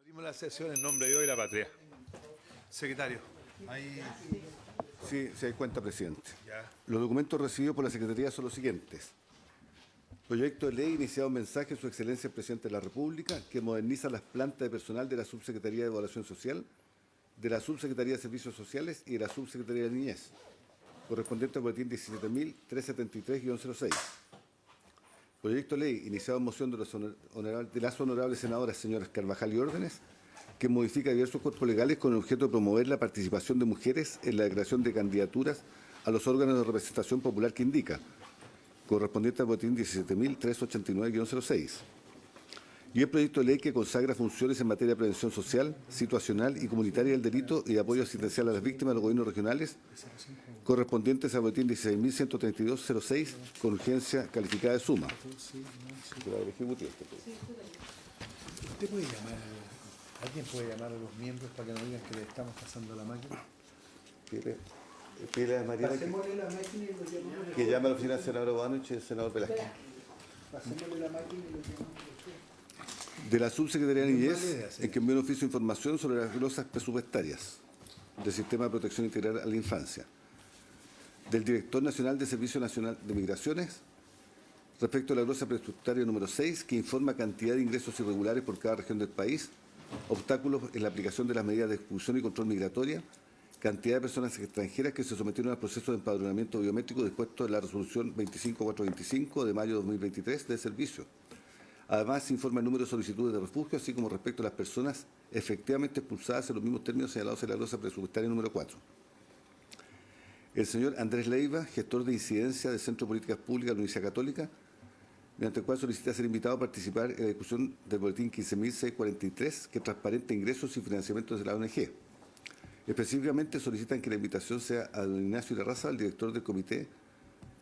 Abrimos la sesión en nombre de Dios y la patria. Secretario. Ahí. Sí, se da cuenta, presidente. Ya. Los documentos recibidos por la Secretaría son los siguientes. Proyecto de ley iniciado un mensaje de Su Excelencia el Presidente de la República que moderniza las plantas de personal de la Subsecretaría de Evaluación Social, de la Subsecretaría de Servicios Sociales y de la Subsecretaría de Niñez, correspondiente al boletín 17.373-06. Proyecto de ley iniciado en moción de las honorables senadoras señoras Carvajal y Órdenes, que modifica diversos cuerpos legales con el objeto de promover la participación de mujeres en la declaración de candidaturas a los órganos de representación popular que indica, correspondiente al boletín 17.389-06. Y el proyecto de ley que consagra funciones en materia de prevención social, situacional y comunitaria del delito y de apoyo asistencial a las víctimas de los gobiernos regionales, correspondientes al boletín 16.132-06, con urgencia calificada de suma. ¿Usted puede llamar, alguien puede llamar a los miembros para que nos digan que le estamos pasando la máquina? Pide a Mariana Pasémosle la máquina y lo llamamos. que llame a la oficina del senador Boanovich y del senador Velázquez. Pasémosle la máquina y lo llamamos. De la Subsecretaría de Niñez, en que envió un oficio de información sobre las glosas presupuestarias del Sistema de Protección Integral a la Infancia. Del Director Nacional de Servicio Nacional de Migraciones, respecto a la glosa presupuestaria número 6, que informa cantidad de ingresos irregulares por cada región del país, obstáculos en la aplicación de las medidas de expulsión y control migratoria, cantidad de personas extranjeras que se sometieron al proceso de empadronamiento biométrico dispuesto en la resolución 25425 de mayo de 2023 del servicio. Además, se informa el número de solicitudes de refugio, así como respecto a las personas efectivamente expulsadas en los mismos términos señalados en la glosa presupuestaria número 4. El señor Andrés Leiva, gestor de incidencia del Centro de Políticas Públicas de la Universidad Católica, mediante el cual solicita ser invitado a participar en la discusión del boletín 15.643, que transparenta ingresos y financiamientos de la ONG. Específicamente solicitan que la invitación sea a don Ignacio Larraza, el director del Comité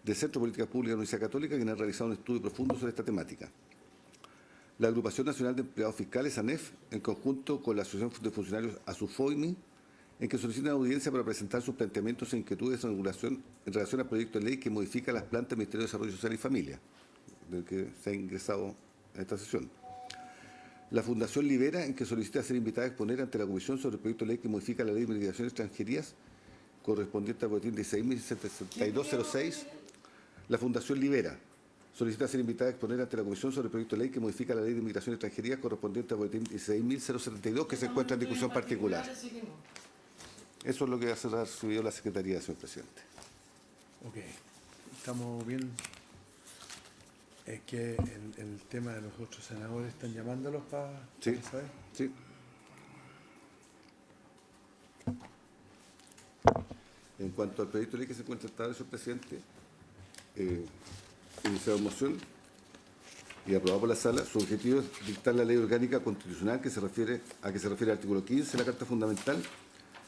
del Centro de Políticas Públicas de la Universidad Católica, quien ha realizado un estudio profundo sobre esta temática. La Agrupación Nacional de Empleados Fiscales, ANEF, en conjunto con la Asociación de Funcionarios ASUFOIMI, en que solicitan audiencia para presentar sus planteamientos e inquietudes en relación al proyecto de ley que modifica las plantas del Ministerio de Desarrollo Social y Familia, del que se ha ingresado en esta sesión. La Fundación Libera, en que solicita ser invitada a exponer ante la Comisión sobre el proyecto de ley que modifica la Ley de Migración y Extranjerías, correspondiente al boletín 16.762-06. La Fundación Libera solicita ser invitada a exponer ante la Comisión sobre el proyecto de ley que modifica la Ley de Inmigración y Extranjería correspondiente al boletín 16.072, que se encuentra en discusión particular. Eso es lo que ha recibido la Secretaría, señor presidente. Ok. Estamos bien. Es que el tema de los otros senadores están llamándolos para Sí, saber. sí. En cuanto al proyecto de ley que se encuentra tratado, señor presidente, iniciado moción y aprobado por la sala, su objetivo es dictar la ley orgánica constitucional que se refiere al artículo 15 de la Carta Fundamental,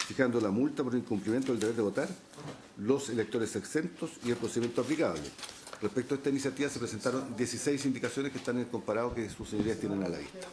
fijando la multa por incumplimiento del deber de votar, los electores exentos y el procedimiento aplicable. Respecto a esta iniciativa se presentaron 16 indicaciones que están en el comparado que sus señorías tienen a la vista.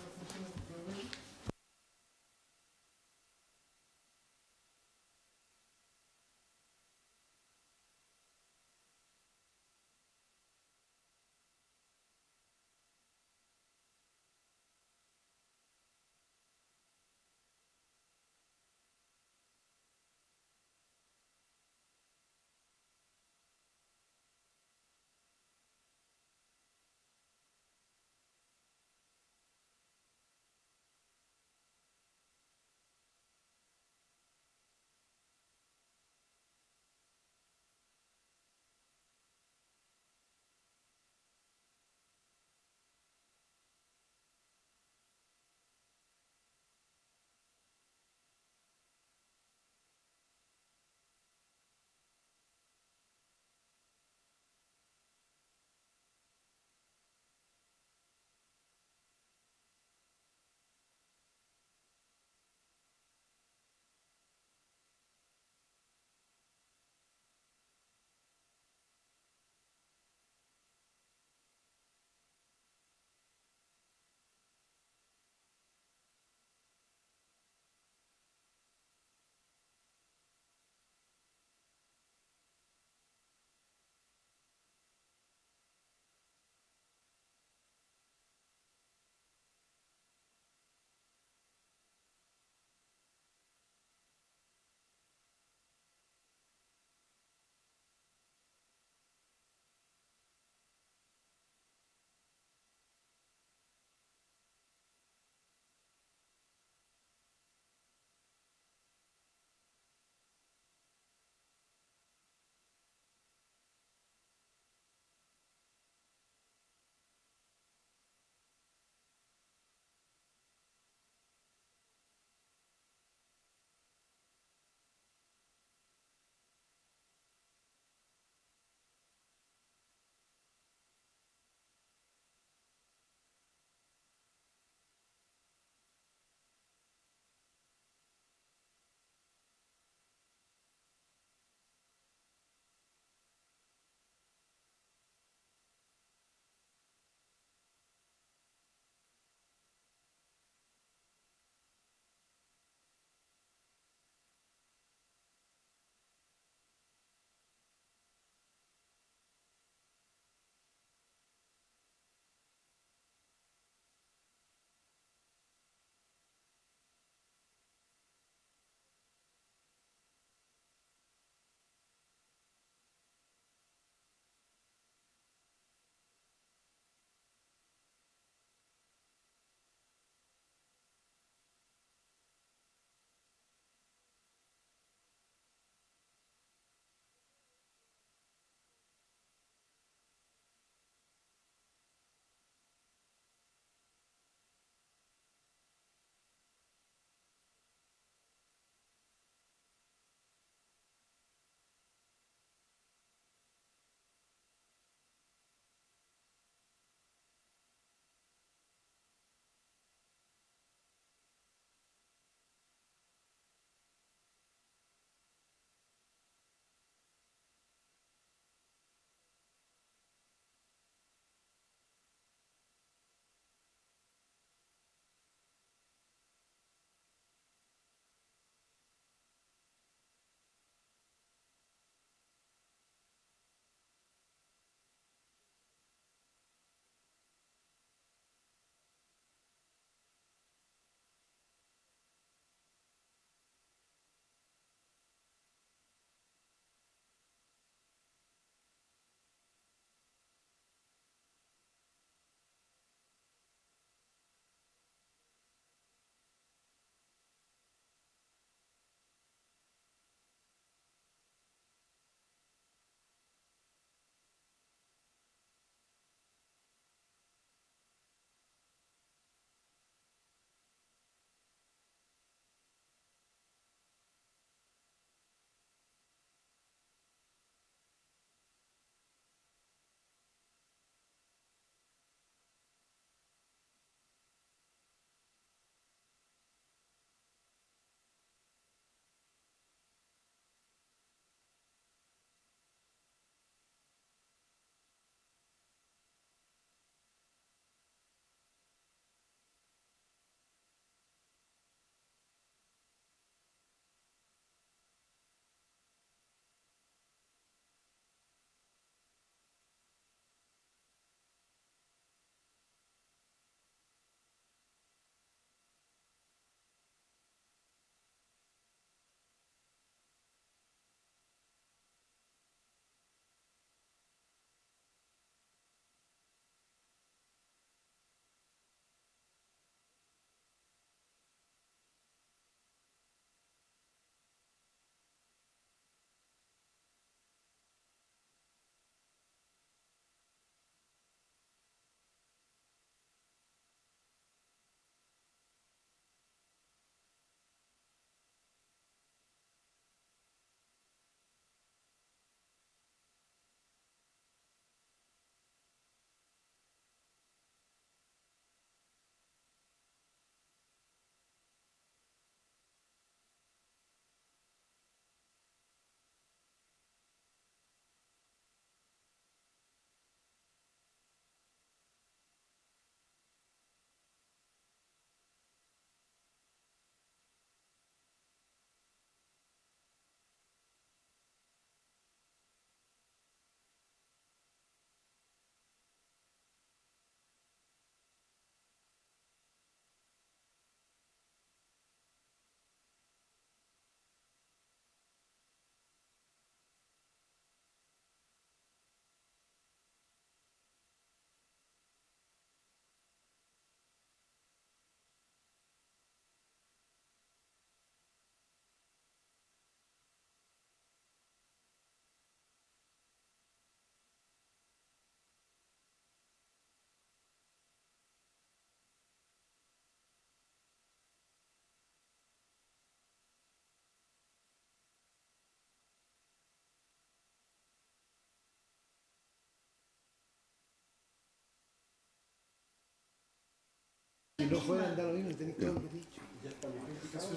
Si no fueran, da lo mismo, tenéis todo lo que he dicho.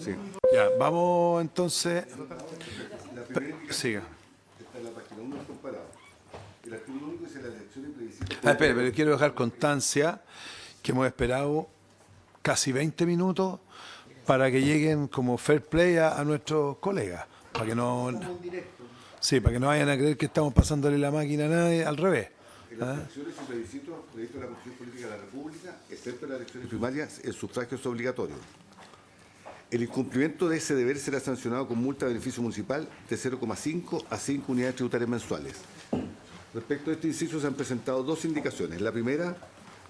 Sí. Ya, vamos entonces. La primera indicación Siga. está en la página 1 del comparado. El artículo único dice las elecciones previsibles. Espera, pero quiero dejar constancia que hemos esperado casi 20 minutos para que lleguen como fair play a nuestros colegas. Para que no. Sí, para que no vayan a creer que estamos pasándole la máquina a nadie, al revés. En las elecciones y plebiscitos previstos en la Constitución Política de la República, excepto en las elecciones primarias, el sufragio es obligatorio. El incumplimiento de ese deber será sancionado con multa de beneficio municipal de 0,5 a 5 unidades tributarias mensuales. Respecto a este inciso se han presentado dos indicaciones. La primera,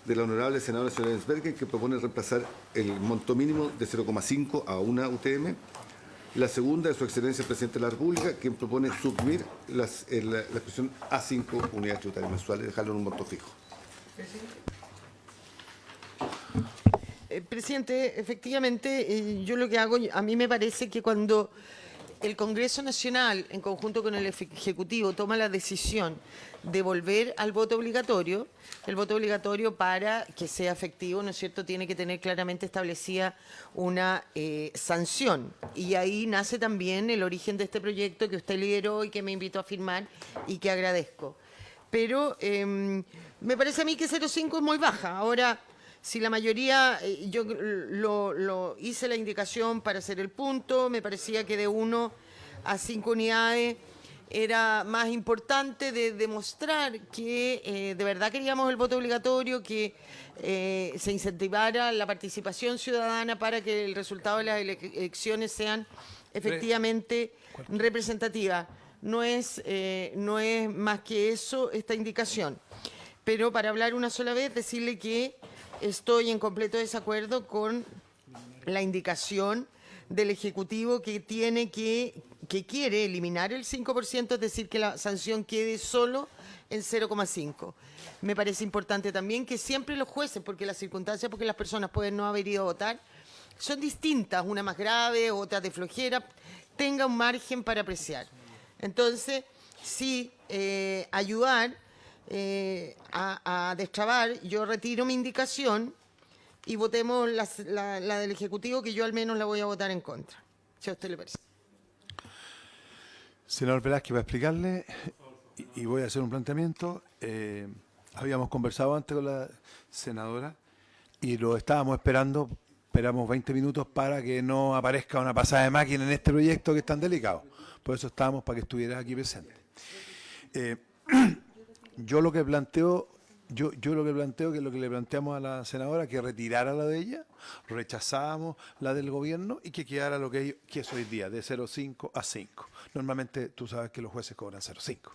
de la honorable senadora señora Ensbergen, que propone reemplazar el monto mínimo de 0,5 a 1 UTM. La segunda, de su excelencia el presidente de la República, quien propone suprimir la expresión a 5 unidades tributarias mensuales, dejarlo en un monto fijo. Presidente, efectivamente, yo lo que hago, a mí me parece que cuando el Congreso Nacional, en conjunto con el Ejecutivo, toma la decisión de volver al voto obligatorio, el voto obligatorio para que sea efectivo, ¿no es cierto?, tiene que tener claramente establecida una sanción. Y ahí nace también el origen de este proyecto que usted lideró y que me invitó a firmar y que agradezco. Pero me parece a mí que 0,5 es muy baja. Ahora, si la mayoría, yo lo hice la indicación para hacer el punto, me parecía que de 1 a 5 unidades era más importante de demostrar que de verdad queríamos el voto obligatorio, que se incentivara la participación ciudadana para que el resultado de las elecciones sean efectivamente representativas. No es más que eso esta indicación. Pero para hablar una sola vez, decirle que estoy en completo desacuerdo con la indicación del Ejecutivo que quiere eliminar el 5%, es decir, que la sanción quede solo en 0,5. Me parece importante también que siempre los jueces, porque las circunstancias, porque las personas pueden no haber ido a votar, son distintas, una más grave, otra de flojera, tenga un margen para apreciar. Entonces, sí, ayudar a destrabar, yo retiro mi indicación y votemos la del Ejecutivo, que yo al menos la voy a votar en contra, si a usted le parece. Senador Velázquez, para explicarle, y voy a hacer un planteamiento, habíamos conversado antes con la senadora y lo estábamos esperando, esperamos 20 minutos para que no aparezca una pasada de máquina en este proyecto que es tan delicado. Por eso estábamos para que estuviera aquí presente. Yo lo que planteo, que es lo que le planteamos a la senadora, que retirara la de ella, rechazábamos la del gobierno y que quedara lo que es hoy día, de 0,5 a 5. Normalmente tú sabes que los jueces cobran 0,5.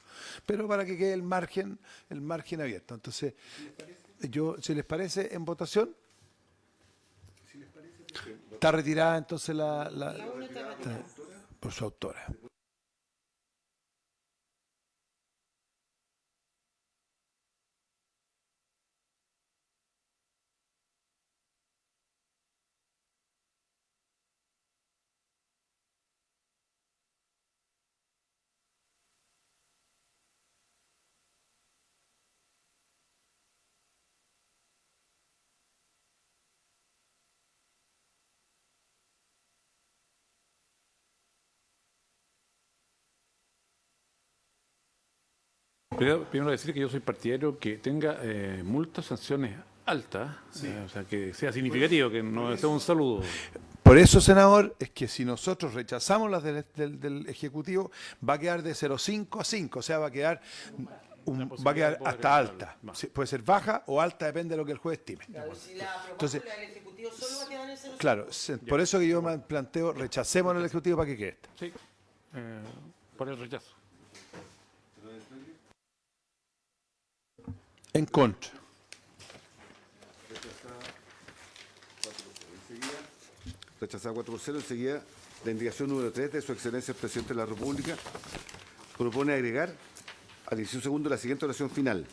Pero para que quede el margen abierto. Entonces, si les parece, en votación. Está retirada entonces por su autora. Primero decir que yo soy partidario que tenga multas, sanciones altas, o sea, que sea significativo, que no sea un saludo. Por eso, senador, es que si nosotros rechazamos las del Ejecutivo, va a quedar de 0,5 a 5, o sea, va a quedar hasta alta. Sí, puede ser baja o alta, depende de lo que el juez estime. Claro, si la Entonces, del Ejecutivo solo va a quedar en 0,5. Claro, por eso que yo me planteo, rechacemos el Ejecutivo para que quede esta. Sí, por el rechazo. En contra. Rechazada 4 por 0. Enseguida, la indicación número 3 de su excelencia el presidente de la República propone agregar al inciso segundo la siguiente oración final.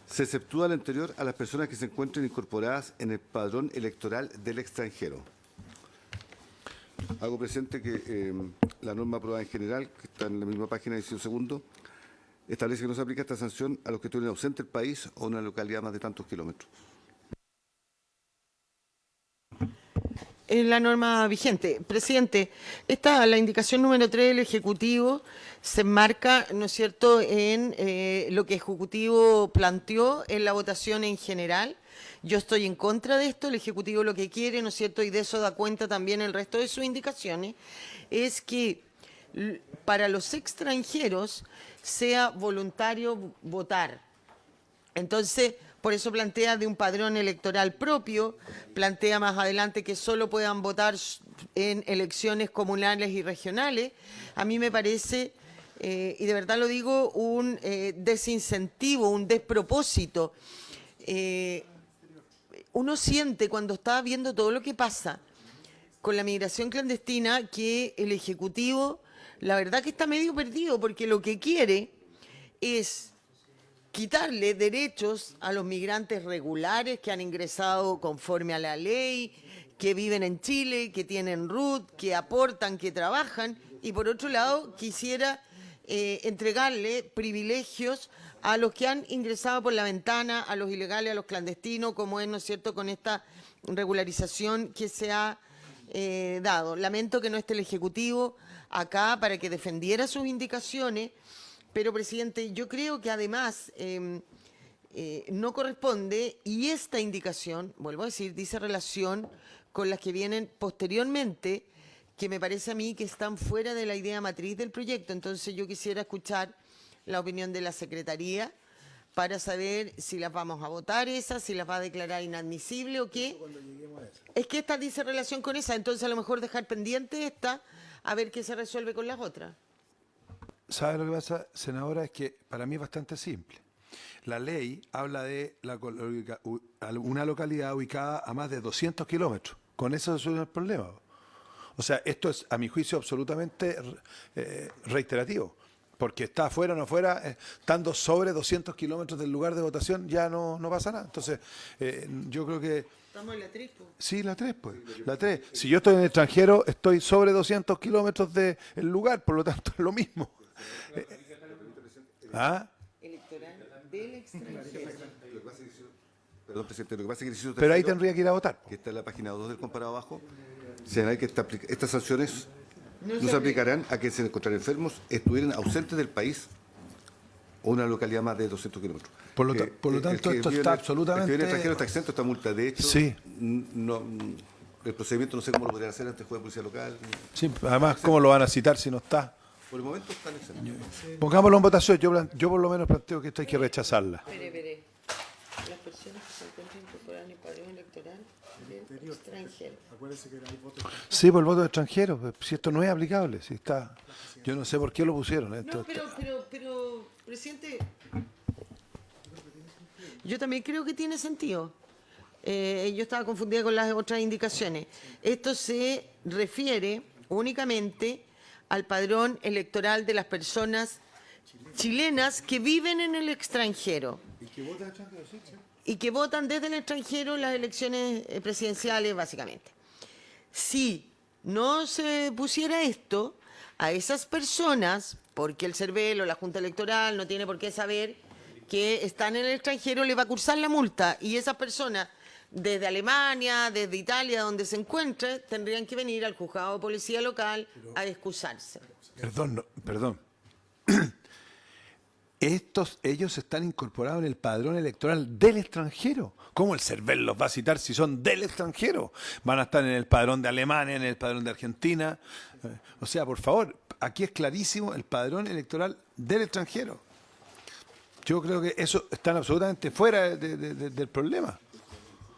Se exceptúa lo anterior a las personas que se encuentren incorporadas en el padrón electoral del extranjero. Hago presente que la norma aprobada en general, que está en la misma página del inciso segundo, establece que no se aplica esta sanción a los que estén ausentes del país o en una localidad más de tantos kilómetros. es la norma vigente. Presidente, la indicación número 3 del Ejecutivo se enmarca, ¿no es cierto?, en lo que el Ejecutivo planteó en la votación en general. Yo estoy en contra de esto. El Ejecutivo lo que quiere, ¿no es cierto?, y de eso da cuenta también el resto de sus indicaciones, es que para los extranjeros sea voluntario votar. Entonces, por eso plantea de un padrón electoral propio, plantea más adelante que solo puedan votar en elecciones comunales y regionales. A mí me parece, y de verdad lo digo, un desincentivo, un despropósito. Uno siente cuando está viendo todo lo que pasa con la migración clandestina que el Ejecutivo, la verdad que está medio perdido, porque lo que quiere es quitarle derechos a los migrantes regulares que han ingresado conforme a la ley, que viven en Chile, que tienen RUT, que aportan, que trabajan, y por otro lado quisiera entregarle privilegios a los que han ingresado por la ventana, a los ilegales, a los clandestinos, como es, ¿no es cierto?, con esta regularización que se ha dado. Lamento que no esté el Ejecutivo acá para que defendiera sus indicaciones, pero, presidente, yo creo que además no corresponde, y esta indicación, vuelvo a decir, dice relación con las que vienen posteriormente, que me parece a mí que están fuera de la idea matriz del proyecto. Entonces yo quisiera escuchar la opinión de la Secretaría para saber si las vamos a votar esas, si las va a declarar inadmisible o qué. Es que esta dice relación con esa, entonces a lo mejor dejar pendiente esta, a ver qué se resuelve con las otras. ¿Sabe lo que pasa, senadora? Es que para mí es bastante simple. La ley habla de una localidad ubicada a más de 200 kilómetros. Con eso se resuelve el problema. O sea, esto es, a mi juicio, absolutamente reiterativo. Porque está afuera o no afuera, estando sobre 200 kilómetros del lugar de votación, ya no pasa nada. Entonces, yo creo que... ¿Estamos en la 3? Sí, la 3, pues. La 3. Si yo estoy en el extranjero, estoy sobre 200 kilómetros del lugar, por lo tanto es lo mismo. Electoral del extranjero. Perdón, presidente, lo que pasa es que el inciso Pero ahí tercero, tendría que ir a votar. que está en la página 2 del comparado abajo, señala que estas sanciones no se aplicarán a quienes se encuentran enfermos, estuvieran ausentes del país o una localidad más de 200 kilómetros. Por lo tanto, esto está absolutamente... El que viene extranjero está exento de esta multa. De hecho, Sí. El procedimiento no sé cómo lo podrían hacer ante el juez de policía local. Sí, además, ¿cómo lo van a citar si no está? Por el momento están exentos. Pongámoslo en votación. Yo por lo menos planteo que esto hay que rechazarla. Espere. Las personas que se encuentran incorporadas en el padrón electoral del extranjero. Acuérdense que hay votos. Sí, por el voto extranjero. Si esto no es aplicable, si está... Yo no sé por qué lo pusieron. Esto, No, pero, presidente, yo también creo que tiene sentido. Yo estaba confundida con las otras indicaciones. Esto se refiere únicamente al padrón electoral de las personas chilenas que viven en el extranjero. Y que votan desde el extranjero las elecciones presidenciales, básicamente. Si no se pusiera esto, a esas personas, porque el CERVEL o la Junta Electoral no tiene por qué saber que están en el extranjero, le va a cursar la multa. Y esas personas, desde Alemania, desde Italia, donde se encuentre, tendrían que venir al juzgado de policía local a excusarse. Perdón. Ellos están incorporados en el padrón electoral del extranjero. ¿Cómo el CERVEL los va a citar si son del extranjero? Van a estar en el padrón de Alemania, en el padrón de Argentina. O sea, por favor, aquí es clarísimo el padrón electoral del extranjero. Yo creo que eso están absolutamente fuera del problema.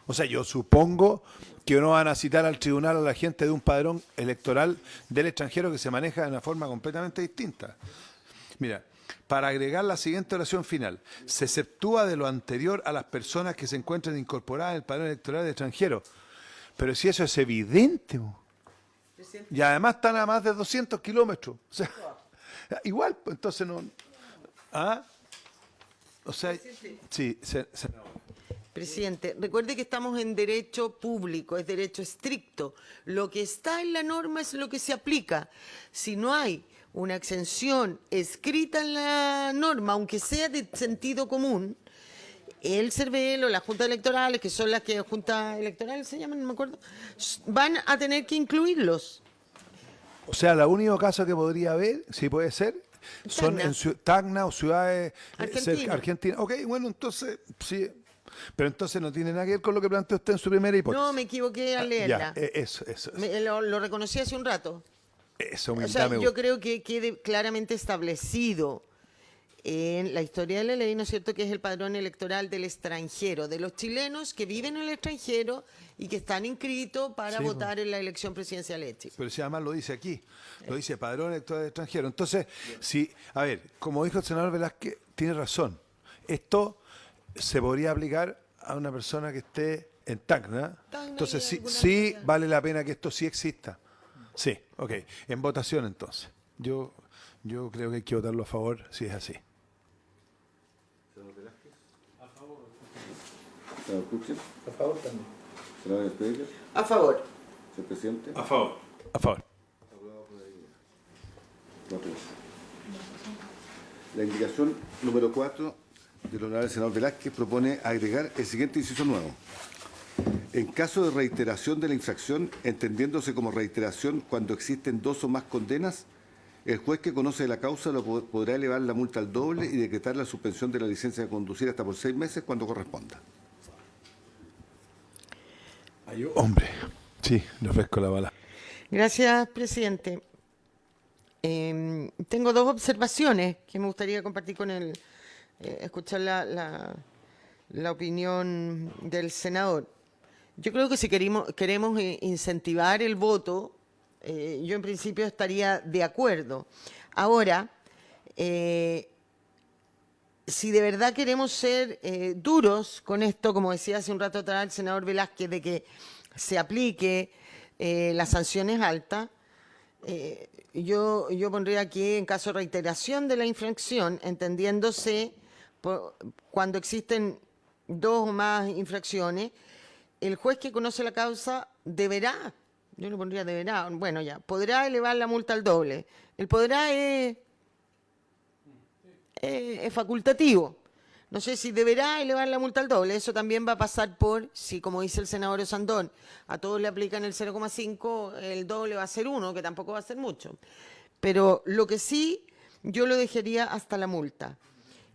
O sea, yo supongo que no van a citar al tribunal a la gente de un padrón electoral del extranjero que se maneja de una forma completamente distinta. Mira, para agregar la siguiente oración final, se exceptúa de lo anterior a las personas que se encuentren incorporadas en el padrón electoral del extranjero. Pero si eso es evidente, y además están a más de 200 kilómetros. O sea, igual, pues, entonces no... O sea, sí, Presidente, recuerde que estamos en derecho público, es derecho estricto. Lo que está en la norma es lo que se aplica. Si no hay una exención escrita en la norma, aunque sea de sentido común, el CERVEL o las juntas electorales, que son las que juntas electorales se llaman, no me acuerdo, van a tener que incluirlos. O sea, el único caso que podría haber, si puede ser, son Tacna. en Tacna o ciudades Argentina. cerca Argentina. Ok, bueno, entonces, sí. Pero entonces no tiene nada que ver con lo que planteó usted en su primera hipótesis. No, me equivoqué al Ya, leerla. eso. Lo reconocí hace un rato. Esa O humildad sea, me yo gusta. creo que quede claramente establecido en la historia de la ley, ¿no es cierto?, que es el padrón electoral del extranjero, de los chilenos que viven en el extranjero y que están inscritos para Sí, votar en la elección presidencial de Chile. Pero si además lo dice aquí, lo dice padrón electoral extranjero. Entonces, si, a ver, como dijo el senador Velázquez, tiene razón. Esto se podría aplicar a una persona que esté en Tacna. Tacna Entonces, y sí, alguna sí localidad. vale la pena que esto sí exista. Sí, ok. En votación entonces. Yo creo que hay que votarlo a favor si es así. Senador Kuchner, A favor también. senador Speicher, A favor. señor presidente. A favor. A favor. Cuatro veces. La indicación número 4 del honorable senador Velázquez propone agregar el siguiente inciso nuevo. En caso de reiteración de la infracción, entendiéndose como reiteración cuando existen 2 o más condenas, el juez que conoce la causa podrá elevar la multa al doble y decretar la suspensión de la licencia de conducir hasta por 6 meses cuando corresponda. Hombre, sí, le ofrezco la bala. Gracias, presidente. Tengo 2 observaciones que me gustaría compartir con el escuchar la opinión del senador. Yo creo que si queremos incentivar el voto, yo en principio estaría de acuerdo. Ahora, si de verdad queremos ser duros con esto, como decía hace un rato atrás el senador Velázquez, de que se aplique las sanciones altas, yo pondría aquí en caso de reiteración de la infracción, entendiéndose cuando existen 2 o más infracciones, el juez que conoce la causa deberá, yo le pondría deberá, bueno ya, podrá elevar la multa al doble. El podrá es facultativo. No sé si deberá elevar la multa al doble. Eso también va a pasar por, si como dice el senador Osandón, a todos le aplican el 0,5, el doble va a ser 1, que tampoco va a ser mucho. Pero lo que sí, yo lo dejaría hasta la multa.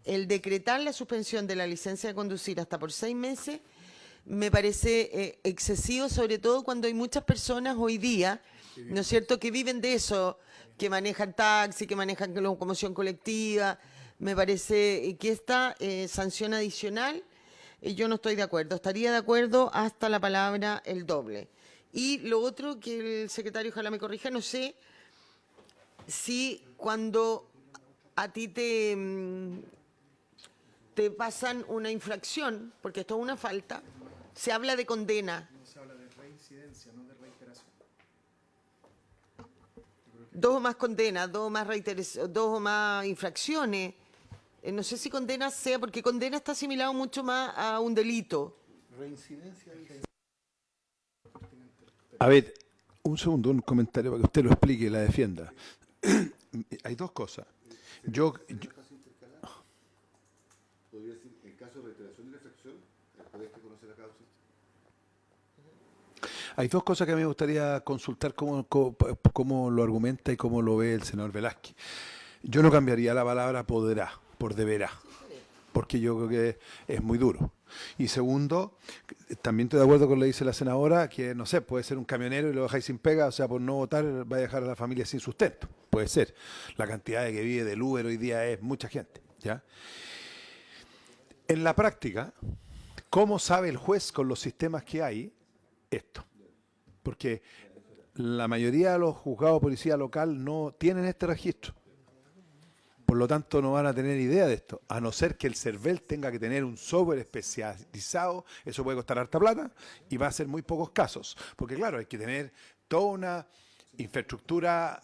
El decretar la suspensión de la licencia de conducir hasta por 6 meses me parece excesivo, sobre todo cuando hay muchas personas hoy día, ¿no es cierto?, que viven de eso, que manejan taxi, que manejan locomoción colectiva. Me parece que esta sanción adicional, yo no estoy de acuerdo. Estaría de acuerdo hasta la palabra el doble. Y lo otro que el secretario ojalá me corrija, no sé si cuando a ti te pasan una infracción, porque esto es una falta, se habla de condena. Se habla de reincidencia, no de reiteración. 2 o más condenas, 2 o más infracciones. No sé si condena sea, porque condena está asimilado mucho más a un delito. Reincidencia y A ver, un segundo, un comentario para que usted lo explique y la defienda. Hay 2 cosas. Podría decir, en caso de reiteración de la infracción, el juez que conoce la causa. Hay 2 cosas que a mí me gustaría consultar cómo lo argumenta y cómo lo ve el senador Velázquez. Yo no cambiaría la palabra podrá por deberá, porque yo creo que es muy duro. Y segundo, también estoy de acuerdo con lo que dice la senadora, que no sé, puede ser un camionero y lo dejáis sin pega, o sea, por no votar va a dejar a la familia sin sustento. Puede ser. La cantidad de que vive del Uber hoy día es mucha gente, ¿ya? En la práctica, ¿cómo sabe el juez con los sistemas que hay esto? Porque la mayoría de los juzgados de policía local no tienen este registro. Por lo tanto, no van a tener idea de esto, a no ser que el CERVEL tenga que tener un software especializado. Eso puede costar harta plata y va a ser muy pocos casos. Porque claro, hay que tener toda una infraestructura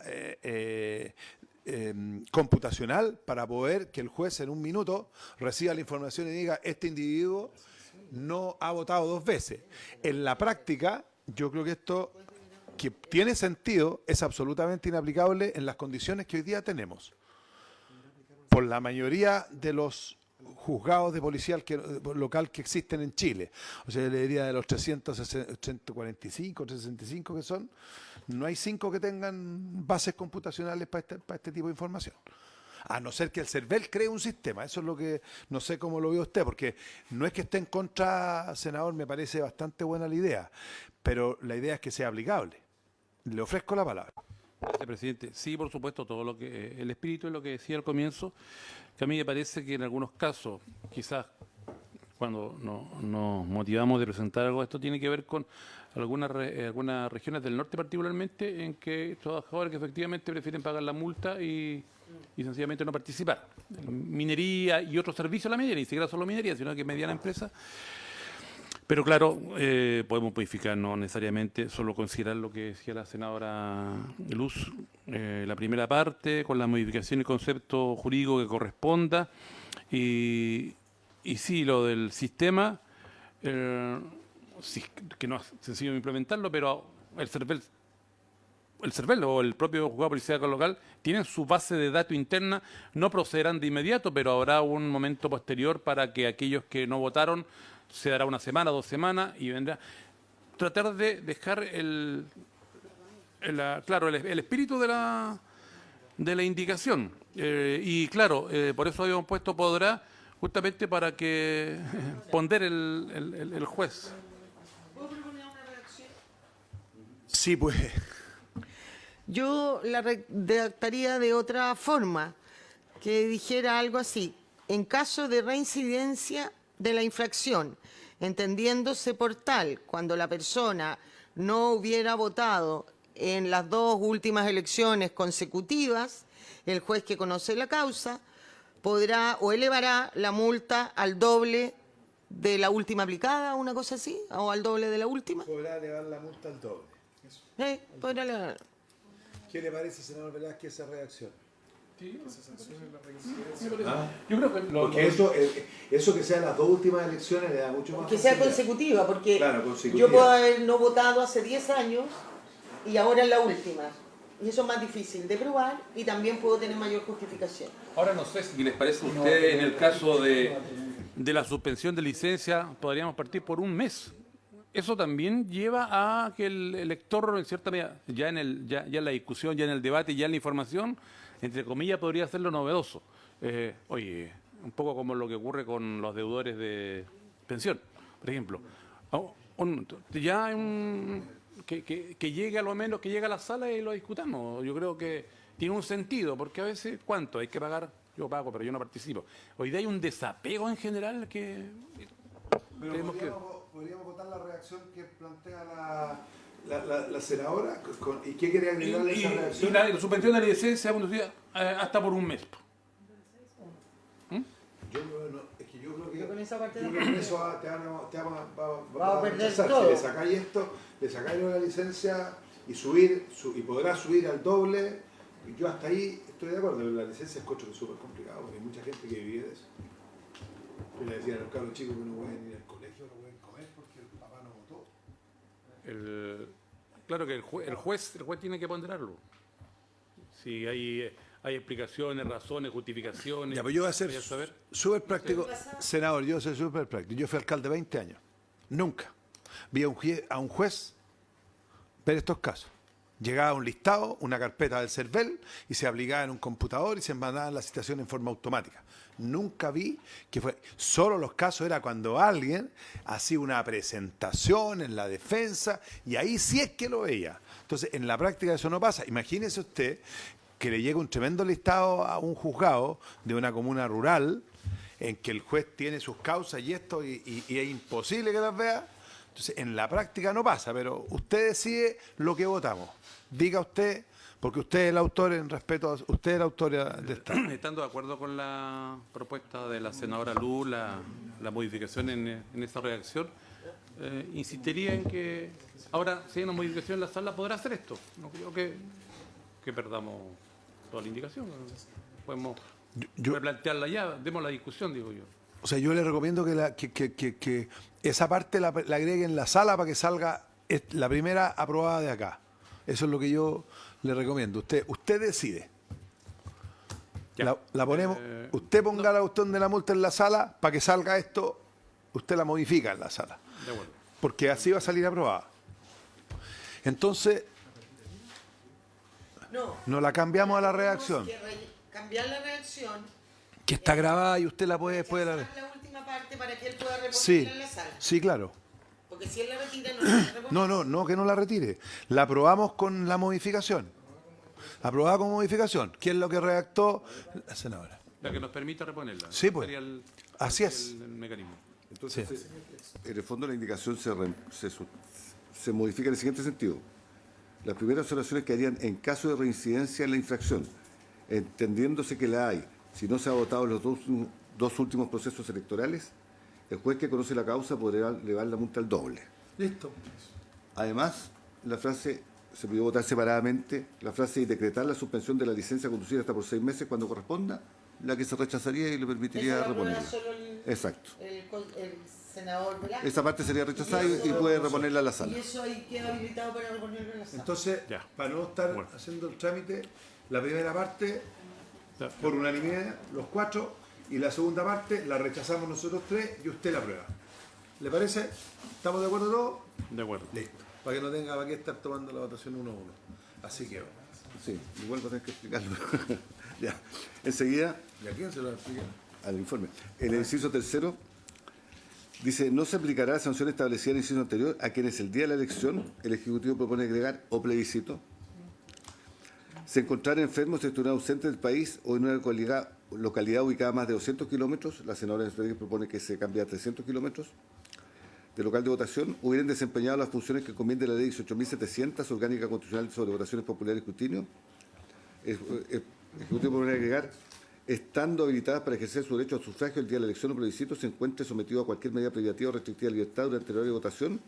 computacional para poder que el juez en un minuto reciba la información y diga, este individuo no ha votado 2 veces. En la práctica, yo creo que esto, que tiene sentido, es absolutamente inaplicable en las condiciones que hoy día tenemos. Por la mayoría de los juzgados de policía local que existen en Chile. O sea, yo le diría de los 345, 365 que son, no hay 5 que tengan bases computacionales para este tipo de información. A no ser que el CERVEL cree un sistema. Eso es lo que no sé cómo lo ve usted, porque no es que esté en contra, senador, me parece bastante buena la idea, pero la idea es que sea aplicable. Le ofrezco la palabra. Gracias, presidente. Sí, por supuesto, todo lo que el espíritu es lo que decía al comienzo, que a mí me parece que en algunos casos, quizás cuando nos motivamos de presentar algo, esto tiene que ver con algunas regiones del norte particularmente, en que trabajadores que efectivamente prefieren pagar la multa y sencillamente no participar. Minería y otros servicios a la minería, ni siquiera solo minería, sino que mediana empresa. Pero claro, podemos modificar, no necesariamente solo considerar lo que decía la senadora Luz, la primera parte, con la modificación y concepto jurídico que corresponda. Y sí, lo del sistema, sí, que no es sencillo implementarlo, pero el CERVEL o el propio juzgado policíaco local tienen su base de datos interna, no procederán de inmediato, pero habrá un momento posterior para que aquellos que no votaron, se dará una semana, 2 semanas, y vendrá. Tratar de dejar el espíritu de la indicación. Y claro, por eso habíamos puesto podrá, justamente para que pondere el juez. ¿Puedo proponer una redacción? Sí, pues. Yo la redactaría de otra forma, que dijera algo así: en caso de reincidencia de la infracción, entendiéndose por tal cuando la persona no hubiera votado en las 2 últimas elecciones consecutivas, el juez que conoce la causa podrá o elevará la multa al doble de la última aplicada, una cosa así, o al doble de la última. Podrá elevar la multa al doble. Podrá elevar. ¿Qué le parece, senador Velázquez, esa reacción? Yo creo que Porque eso que sean las 2 últimas elecciones le da mucho más Que sea facilidad. consecutiva, porque Claro, consecutiva. yo puedo haber no votado hace 10 años y ahora en la última. Y eso es más difícil de probar y también puedo tener mayor justificación. Ahora no sé si les parece a ustedes, en el caso de la suspensión de licencia, podríamos partir por 1 mes. Eso también lleva a que el elector, en cierta medida, ya en la discusión, ya en el debate, ya en la información, entre comillas, podría hacerlo novedoso. Oye, un poco como lo que ocurre con los deudores de pensión, por ejemplo. Que llegue a lo menos, que llegue a la sala y lo discutamos. Yo creo que tiene un sentido, porque a veces, ¿cuánto? Hay que pagar, yo pago, pero yo no participo. Hoy día hay un desapego en general que... Podríamos votar la reacción que plantea la senadora. ¿Y qué quiere agregarle a esa reacción? Y la suspensión de la licencia hasta por 1 mes. Yo creo que con esa parte con eso va a perder rechazar. todo. Si le sacáis esto, le sacáis la licencia y podrá subir al doble. Yo hasta ahí estoy de acuerdo. La licencia es coche que es súper complicado, porque hay mucha gente que vive de eso. Yo le decía a los cabros chicos que no pueden ir al colegio, no pueden comer porque el papá no votó. Claro que el juez tiene que ponderarlo. Si hay explicaciones, razones, justificaciones. Ya, pues yo voy a ser saber. súper práctico. Senador, yo soy súper práctico. Yo fui alcalde 20 años. Nunca vi a un juez ver estos casos. Llegaba un listado, una carpeta del CERVEL y se aplicaba en un computador y se mandaban las citaciones en forma automática. Nunca vi que fue... Solo los casos era cuando alguien hacía una presentación en la defensa y ahí sí es que lo veía. Entonces, en la práctica eso no pasa. Imagínese usted que le llega un tremendo listado a un juzgado de una comuna rural en que el juez tiene sus causas y esto y es imposible que las vea. Entonces, en la práctica no pasa, pero usted decide lo que votamos. Diga usted, porque usted es el autor, en respeto a usted es el autor de esta. Estando de acuerdo con la propuesta de la senadora Luz, la modificación en esa redacción, insistiría en que ahora, si hay una modificación en la sala, podrá hacer esto. No creo que perdamos toda la indicación. Podemos replantearla ya, demos la discusión, digo yo. O sea, yo le recomiendo que esa parte la agregue en la sala para que salga la primera aprobada de acá. Eso es lo que yo le recomiendo. Usted decide. Ya. La ponemos, usted ponga la cuestión de la multa en la sala, para que salga esto, usted la modifica en la sala. De acuerdo. Porque así va a salir aprobada. Entonces, no la cambiamos a la redacción, Cambiar la redacción. que está grabada y usted la puede después de la... La última parte para que él pueda reponerla Sí, en la sala. sí, claro. Porque si él la retira, no la reponer. No, que no la retire. La aprobamos con la modificación. Aprobada con modificación. ¿Quién es lo que redactó? La senadora. La que nos permita reponerla. Sí, pues. Sería el, Así es. el mecanismo. Entonces, en el fondo la indicación se modifica en el siguiente sentido. Las primeras observaciones que harían en caso de reincidencia en la infracción, entendiéndose que la hay, si no se ha votado en los dos últimos procesos electorales, el juez que conoce la causa podrá elevar la multa al doble. Listo. Además, la frase, se pidió votar separadamente, la frase y decretar la suspensión de la licencia a conducir hasta por 6 meses cuando corresponda, la que se rechazaría y le permitiría Esa la aprueba reponerla. solo Exacto. el senador Velázquez. Esa parte sería rechazada y puede reponerla a la sala. Y eso ahí queda habilitado para reponerlo en la sala. Entonces, Ya. para no estar Bueno. haciendo el trámite, la primera parte, Ya. por unanimidad, los 4, y la segunda parte la rechazamos nosotros 3 y usted la aprueba. ¿Le parece? ¿Estamos de acuerdo todos? De acuerdo. Listo. Para que no tenga para qué estar tomando la votación 1 a 1. Así que, Sí, igual va a tener que explicarlo. Ya. Enseguida, ¿y a quién se lo explica? al informe. El inciso tercero dice, no se aplicará la sanción establecida en el inciso anterior a quienes el día de la elección el Ejecutivo propone agregar o plebiscito se encontrara enfermos, se estuviera ausente del país o en una localidad ubicada a más de 200 kilómetros, la senadora propone que se cambie a 300 kilómetros, del local de votación, hubieran desempeñado las funciones que conviene la ley 18.700, orgánica constitucional sobre votaciones populares y escrutinio. El Ejecutivo propone agregar, estando habilitadas para ejercer su derecho al sufragio el día de la elección o plebiscito, se encuentre sometido a cualquier medida privativa o restrictiva de libertad durante el horario de votación,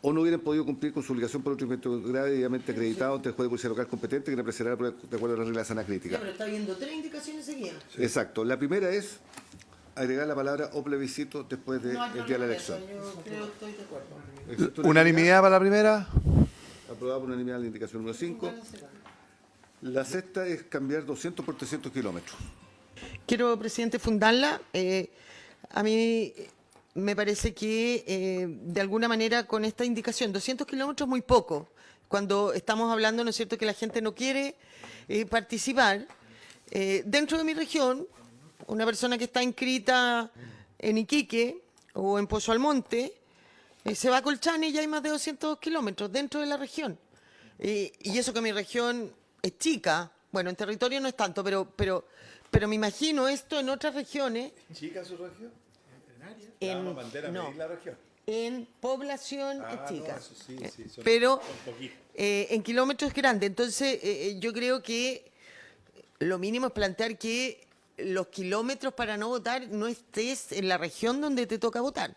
o no hubieran podido cumplir con su obligación por otro impedimento grave debidamente acreditado ante el juez de policía local competente que le apreciará de acuerdo a las reglas de sana Ya, crítica. pero está viendo 3 indicaciones seguidas. Exacto. La primera es agregar la palabra o plebiscito después del No hay día de la problema elección. de eso, yo creo que estoy de acuerdo. Existe ¿Unanimidad para la primera? Aprobada por unanimidad la indicación número 5. La sexta es cambiar 200 por 300 kilómetros. Quiero, presidente, fundarla. A mí me parece que, de alguna manera, con esta indicación, 200 kilómetros es muy poco. Cuando estamos hablando, ¿no es cierto?, que la gente no quiere participar. Dentro de mi región, una persona que está inscrita en Iquique o en Pozo Almonte, se va a Colchane y ya hay más de 200 kilómetros dentro de la región. Y eso que mi región es chica, bueno, en territorio no es tanto, pero me imagino esto en otras regiones. ¿Chica su región? En, no, la región. en población es chica, eso sí, son pero en kilómetros es grande. Entonces, yo creo que lo mínimo es plantear que los kilómetros para no votar no estés en la región donde te toca votar.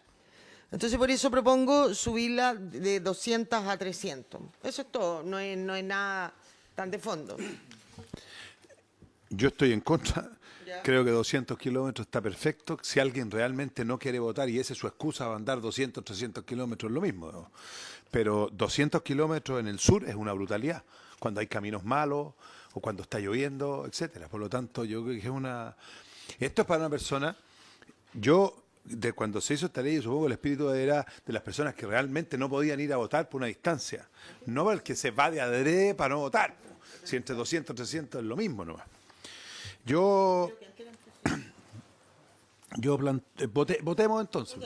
Entonces, por eso propongo subirla de 200 a 300. Eso es todo, no es nada tan de fondo. Yo estoy en contra. Ya. Creo que 200 kilómetros está perfecto. Si alguien realmente no quiere votar y esa es su excusa, va a andar 200, 300 kilómetros, lo mismo, ¿no? Pero 200 kilómetros en el sur es una brutalidad. Cuando hay caminos malos o cuando está lloviendo, etcétera. Por lo tanto, yo creo que es una... Esto es para una persona... De cuando se hizo esta ley, supongo que el espíritu era de las personas que realmente no podían ir a votar por una distancia. No para el que se va de adrede para no votar. Si entre 200 y 300 es lo mismo nomás. Votemos entonces.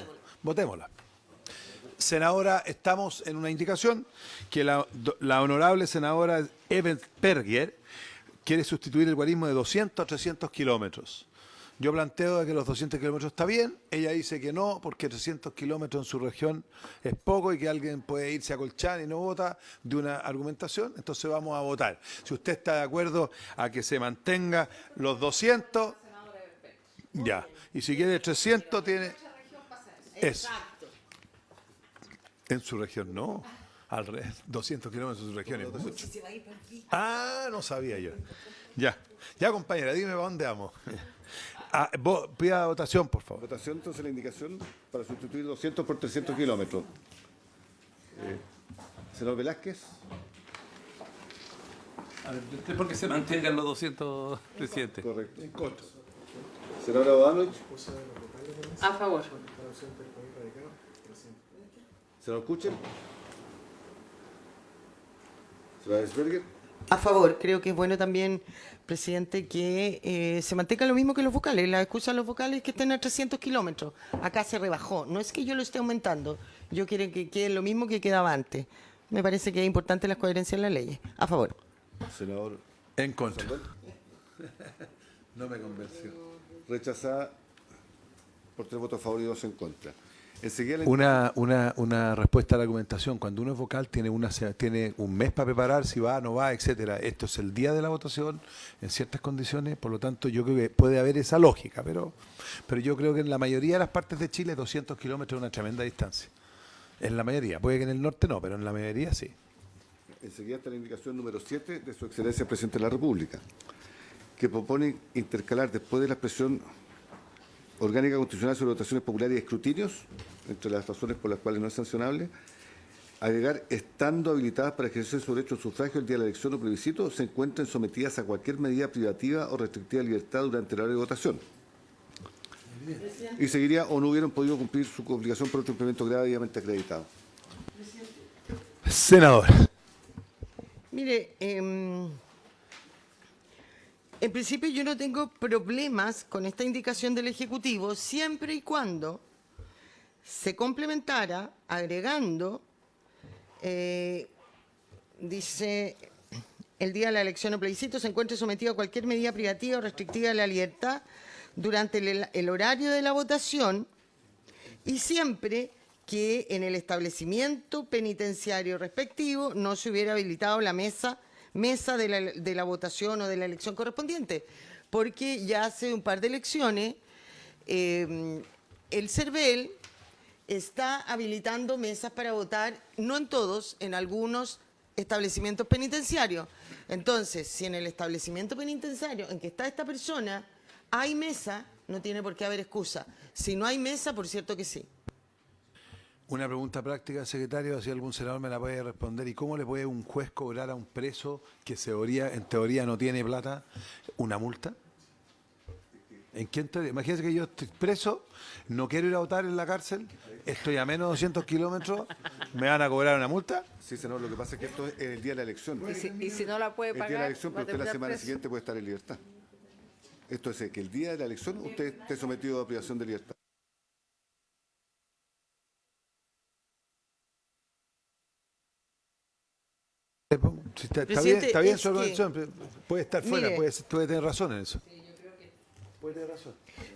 Votémosla. Senadora, estamos en una indicación que la honorable senadora Even Berger quiere sustituir el guarismo de 200 a 300 kilómetros. Yo planteo de que los 200 kilómetros está bien, ella dice que no, porque 300 kilómetros en su región es poco y que alguien puede irse a Colchán y no vota de una argumentación, entonces vamos a votar. Si usted está de acuerdo a que se mantenga los 200, ya. Y si quiere 300, tiene... Eso. En su región no. Al revés, 200 kilómetros en su región es mucho. Ah, no sabía yo. Ya, compañera, dime para dónde vamos. Pida votación, por favor. Votación, entonces, la indicación para sustituir 200 por 300 kilómetros. Senador Velázquez. A ver, porque se mantengan los 200, presidente. Correcto. Senadora Bodanovich. A favor. Senador Kuchel. Senadora Esberger. A favor. Creo que es bueno también, presidente, que se mantenga lo mismo que los vocales. La excusa de los vocales es que estén a 300 kilómetros. Acá se rebajó. No es que yo lo esté aumentando. Yo quiero que quede lo mismo que quedaba antes. Me parece que es importante la coherencia en las leyes. A favor. Senador En contra. No me convenció. rechazada por 3 votos a favor y 2 en contra. Enseguida la Una respuesta a la argumentación. Cuando uno es vocal tiene un mes para preparar si va, no va, etcétera. Esto es el día de la votación en ciertas condiciones, por lo tanto yo creo que puede haber esa lógica, pero yo creo que en la mayoría de las partes de Chile 200 kilómetros es una tremenda distancia. En la mayoría, puede que en el norte no, pero en la mayoría sí. Enseguida está la indicación número 7 de Su Excelencia el Presidente de la República, que propone intercalar después de la expresión orgánica constitucional sobre votaciones populares y escrutinios, entre las razones por las cuales no es sancionable, agregar, estando habilitadas para ejercer su derecho al sufragio el día de la elección o plebiscito, se encuentren sometidas a cualquier medida privativa o restrictiva de libertad durante el horario de votación. Y seguiría, o no hubieran podido cumplir su obligación por otro impedimento grave debidamente acreditado. Senador. Mire, en principio yo no tengo problemas con esta indicación del Ejecutivo siempre y cuando se complementara agregando, dice, el día de la elección o plebiscito se encuentre sometido a cualquier medida privativa o restrictiva de la libertad durante el horario de la votación y siempre que en el establecimiento penitenciario respectivo no se hubiera habilitado la mesa de la votación o de la elección correspondiente, porque ya hace un par de elecciones el CERVEL está habilitando mesas para votar, no en todos, en algunos establecimientos penitenciarios. Entonces, si en el establecimiento penitenciario en que está esta persona hay mesa, no tiene por qué haber excusa. Si no hay mesa, por cierto que sí. Una pregunta práctica, secretario, si algún senador me la puede responder. ¿Y cómo le puede un juez cobrar a un preso que en teoría no tiene plata una multa? ¿En qué teoría? Imagínense que yo estoy preso, no quiero ir a votar en la cárcel, estoy a menos de 200 kilómetros, ¿me van a cobrar una multa? Sí, senador, lo que pasa es que esto es el día de la elección. Y si no la puede El día de la pagar, elección, va a pero usted la terminar semana preso. siguiente puede estar en libertad. Esto es que el día de la elección usted esté sometido a privación de libertad. Si está Presidente, está bien es su que- argumentación, pero puede estar fuera, Mire. puede tener razón en eso.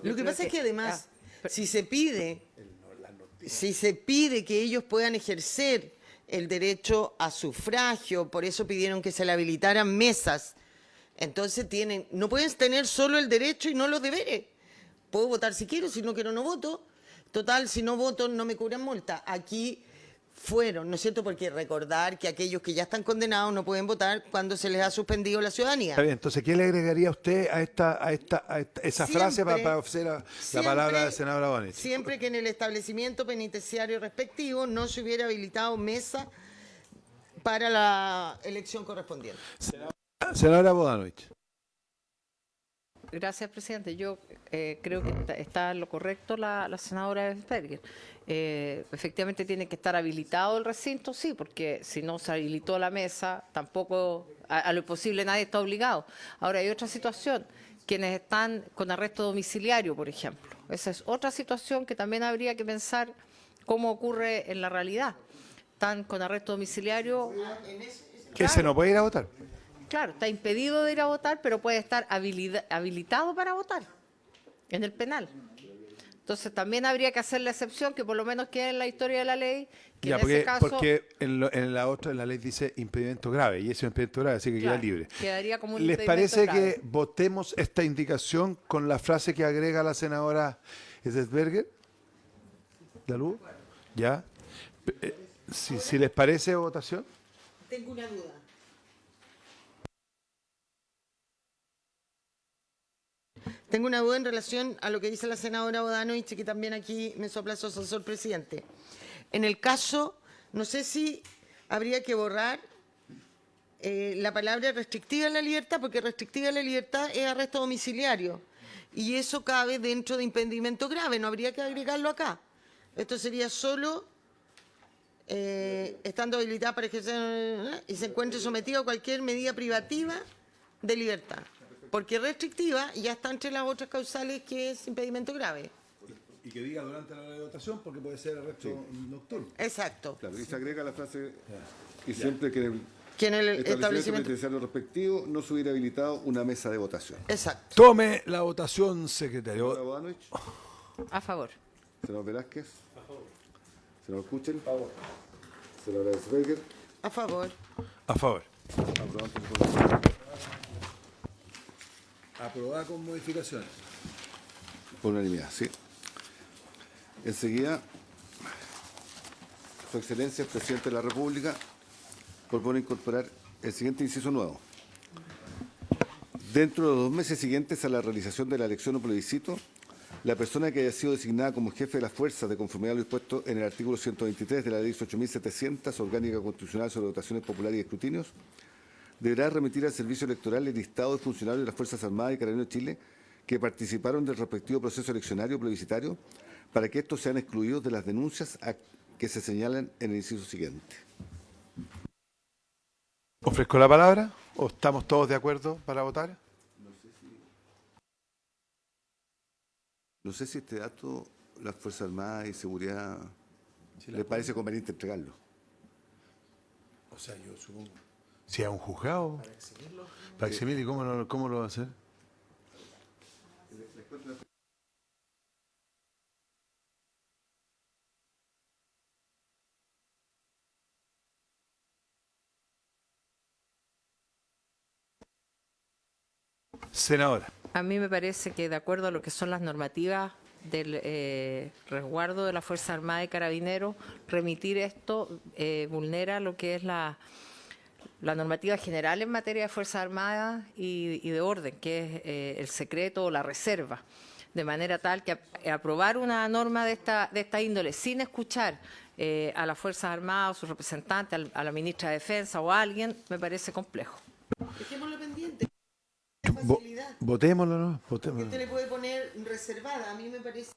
Lo que pasa es que además, si se pide que ellos puedan ejercer el derecho a sufragio, por eso pidieron que se le habilitaran mesas, entonces no pueden tener solo el derecho y no los deberes. Puedo votar si quiero, si no quiero no voto. Total, si no voto no me cobran multa. Aquí fueron, ¿no es cierto? Porque recordar que aquellos que ya están condenados no pueden votar cuando se les ha suspendido la ciudadanía. Está bien, entonces, ¿qué le agregaría usted a esa frase Siempre- para ofrecer la Siempre- palabra del senador Bonich? Siempre que en el establecimiento penitenciario respectivo no se hubiera habilitado mesa para la elección correspondiente. Senadora Bodanovich. Gracias, presidente. Yo creo que está en lo correcto la senadora Esberger. Efectivamente tiene que estar habilitado el recinto, sí, porque si no se habilitó la mesa, tampoco a lo imposible nadie está obligado. Ahora, hay otra situación, quienes están con arresto domiciliario, por ejemplo. Esa es otra situación que también habría que pensar cómo ocurre en la realidad. Están con arresto domiciliario. Que se no puede ir a votar. Claro, está impedido de ir a votar, pero puede estar habilitado para votar en el penal. Entonces también habría que hacer la excepción, que por lo menos quede en la historia de la ley, que Ya, en ese caso porque en la ley dice impedimento grave, y ese es un impedimento grave, así que queda claro, libre. quedaría como un ¿Les impedimento parece grave. que votemos esta indicación con la frase que agrega la senadora Esberger? ¿Dalú? ¿Ya? Si les parece, votación. Tengo una duda. Tengo una duda en relación a lo que dice la senadora Bodanovich, que también aquí me sopla su asesor presidente. En el caso, no sé si habría que borrar la palabra restrictiva de la libertad, porque restrictiva de la libertad es arresto domiciliario. Y eso cabe dentro de impedimento grave, no habría que agregarlo acá. Esto sería solo estando habilitada para ejercer y se encuentre sometido a cualquier medida privativa de libertad. Porque restrictiva ya está entre las otras causales que es impedimento grave. Y que diga durante la hora de votación, porque puede ser arresto nocturno. Exacto. Claro, y se agrega la frase, y siempre que Que en el establecimiento establecimiento... penitenciario respectivo no se hubiera habilitado una mesa de votación. Exacto. Tome la votación, secretario. Senadora Bodanovich, A favor. senador Velázquez, senador Kuchel, a favor. Senadora Ensberger, A favor. A favor. aprobado por votación. Aprobada con modificaciones. Por unanimidad, sí. Enseguida, Su Excelencia, el Presidente de la República, propone incorporar el siguiente inciso nuevo. Dentro de los 2 meses siguientes a la realización de la elección o plebiscito, la persona que haya sido designada como jefe de las fuerzas de conformidad a lo dispuesto en el artículo 123 de la Ley 8.700, Orgánica Constitucional sobre Votaciones Populares y Escrutinios, deberá remitir al Servicio Electoral el listado de funcionarios de las Fuerzas Armadas y Carabineros de Chile que participaron del respectivo proceso eleccionario o plebiscitario para que estos sean excluidos de las denuncias que se señalan en el inciso siguiente. ¿Ofrezco la palabra? ¿O estamos todos de acuerdo para votar? No sé si este dato las Fuerzas Armadas y Seguridad les parece conveniente entregarlo. O sea, yo supongo. Si es un juzgado. Para exhibirlo. ¿Y cómo lo va a hacer? Senadora. A mí me parece que de acuerdo a lo que son las normativas del resguardo de la Fuerza Armada y Carabineros, remitir esto vulnera lo que es la normativa general en materia de Fuerzas Armadas y de orden, que es el secreto o la reserva. De manera tal que aprobar una norma de esta índole sin escuchar a las Fuerzas Armadas o sus representantes, a la ministra de Defensa o a alguien, me parece complejo. Dejémoslo pendiente. Vo- Facilidad. Votémoslo, ¿no? Que Votémoslo. usted le puede poner reservada. A mí me parece...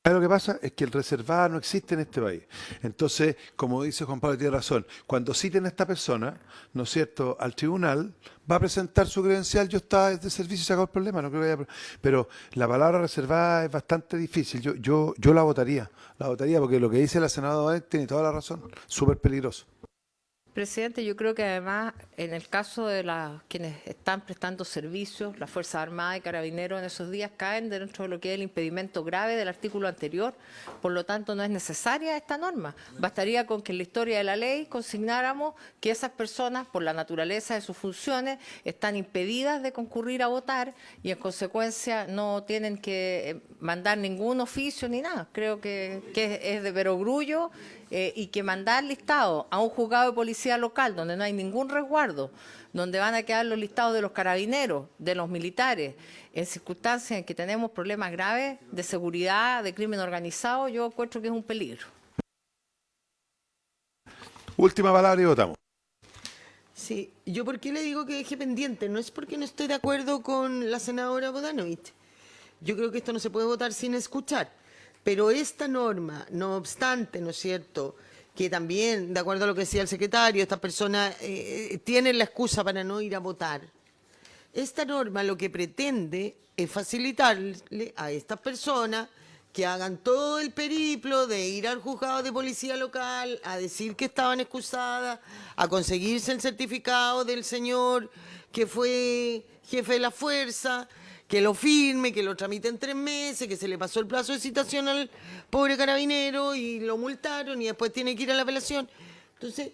Lo que pasa es que el reservado no existe en este país. Entonces, como dice Juan Pablo, tiene razón. Cuando citen a esta persona, ¿no es cierto?, al tribunal, va a presentar su credencial, yo estaba de servicio y se acabó el problema. No creo que haya... Pero la palabra reservada es bastante difícil. Yo la votaría. La votaría porque lo que dice la senadora tiene toda la razón. Súper peligroso. Presidente, yo creo que además en el caso de quienes están prestando servicios, las Fuerzas Armadas y Carabineros en esos días caen dentro de lo que es el impedimento grave del artículo anterior, por lo tanto no es necesaria esta norma. Bastaría con que en la historia de la ley consignáramos que esas personas, por la naturaleza de sus funciones, están impedidas de concurrir a votar y en consecuencia no tienen que mandar ningún oficio ni nada. Creo que es de perogrullo. Y que mandar listado a un juzgado de policía local donde no hay ningún resguardo, donde van a quedar los listados de los carabineros, de los militares, en circunstancias en que tenemos problemas graves de seguridad, de crimen organizado, yo encuentro que es un peligro. Última palabra y votamos. Sí, yo por qué le digo que deje pendiente, no es porque no estoy de acuerdo con la senadora Bodanovich. Yo creo que esto no se puede votar sin escuchar. Pero esta norma, no obstante, ¿no es cierto?, que también, de acuerdo a lo que decía el secretario, estas personas tienen la excusa para no ir a votar. Esta norma lo que pretende es facilitarle a estas personas que hagan todo el periplo de ir al juzgado de policía local, a decir que estaban excusadas, a conseguirse el certificado del señor que fue jefe de la fuerza, que lo firme, que lo tramite en 3 meses, que se le pasó el plazo de citación al pobre carabinero y lo multaron y después tiene que ir a la apelación. Entonces,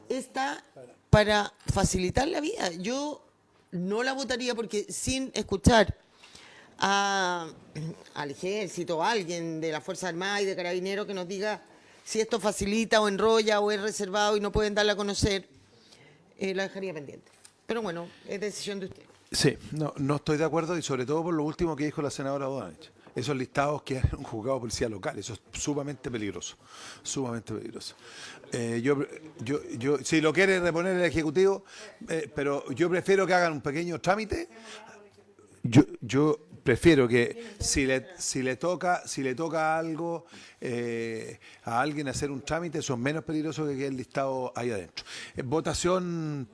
está para facilitar la vida. Yo no la votaría porque sin escuchar al ejército o a alguien de la Fuerza Armada y de Carabineros que nos diga si esto facilita o enrolla o es reservado y no pueden darla a conocer, la dejaría pendiente. Pero bueno, es decisión de usted. Sí, no estoy de acuerdo y sobre todo por lo último que dijo la senadora Bodanovich. esos listados quedan en un juzgado de policía local. Eso es sumamente peligroso. Sumamente peligroso. Si lo quiere reponer el Ejecutivo, pero yo prefiero que hagan un pequeño trámite. Yo prefiero que si le toca algo a alguien hacer un trámite, eso es menos peligroso que el listado ahí adentro. Votación,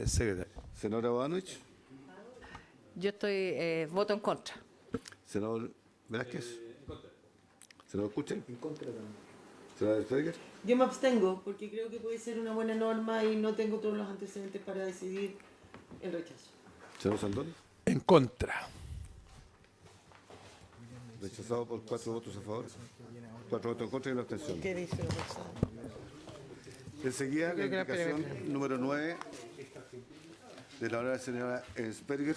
secretario. Senadora Bodanovich. Yo estoy voto en contra. Senador Velázquez. Senador Kuchel. En contra también. Senador Sperger. Yo me abstengo porque creo que puede ser una buena norma y no tengo todos los antecedentes para decidir el rechazo. Senador Sandón. En contra. Rechazado por 4 votos a favor, 4 votos en contra y una abstención. ¿Qué dice el rechazo? Enseguida, la Creo que la indicación número 9 de la honorable señora Sperger,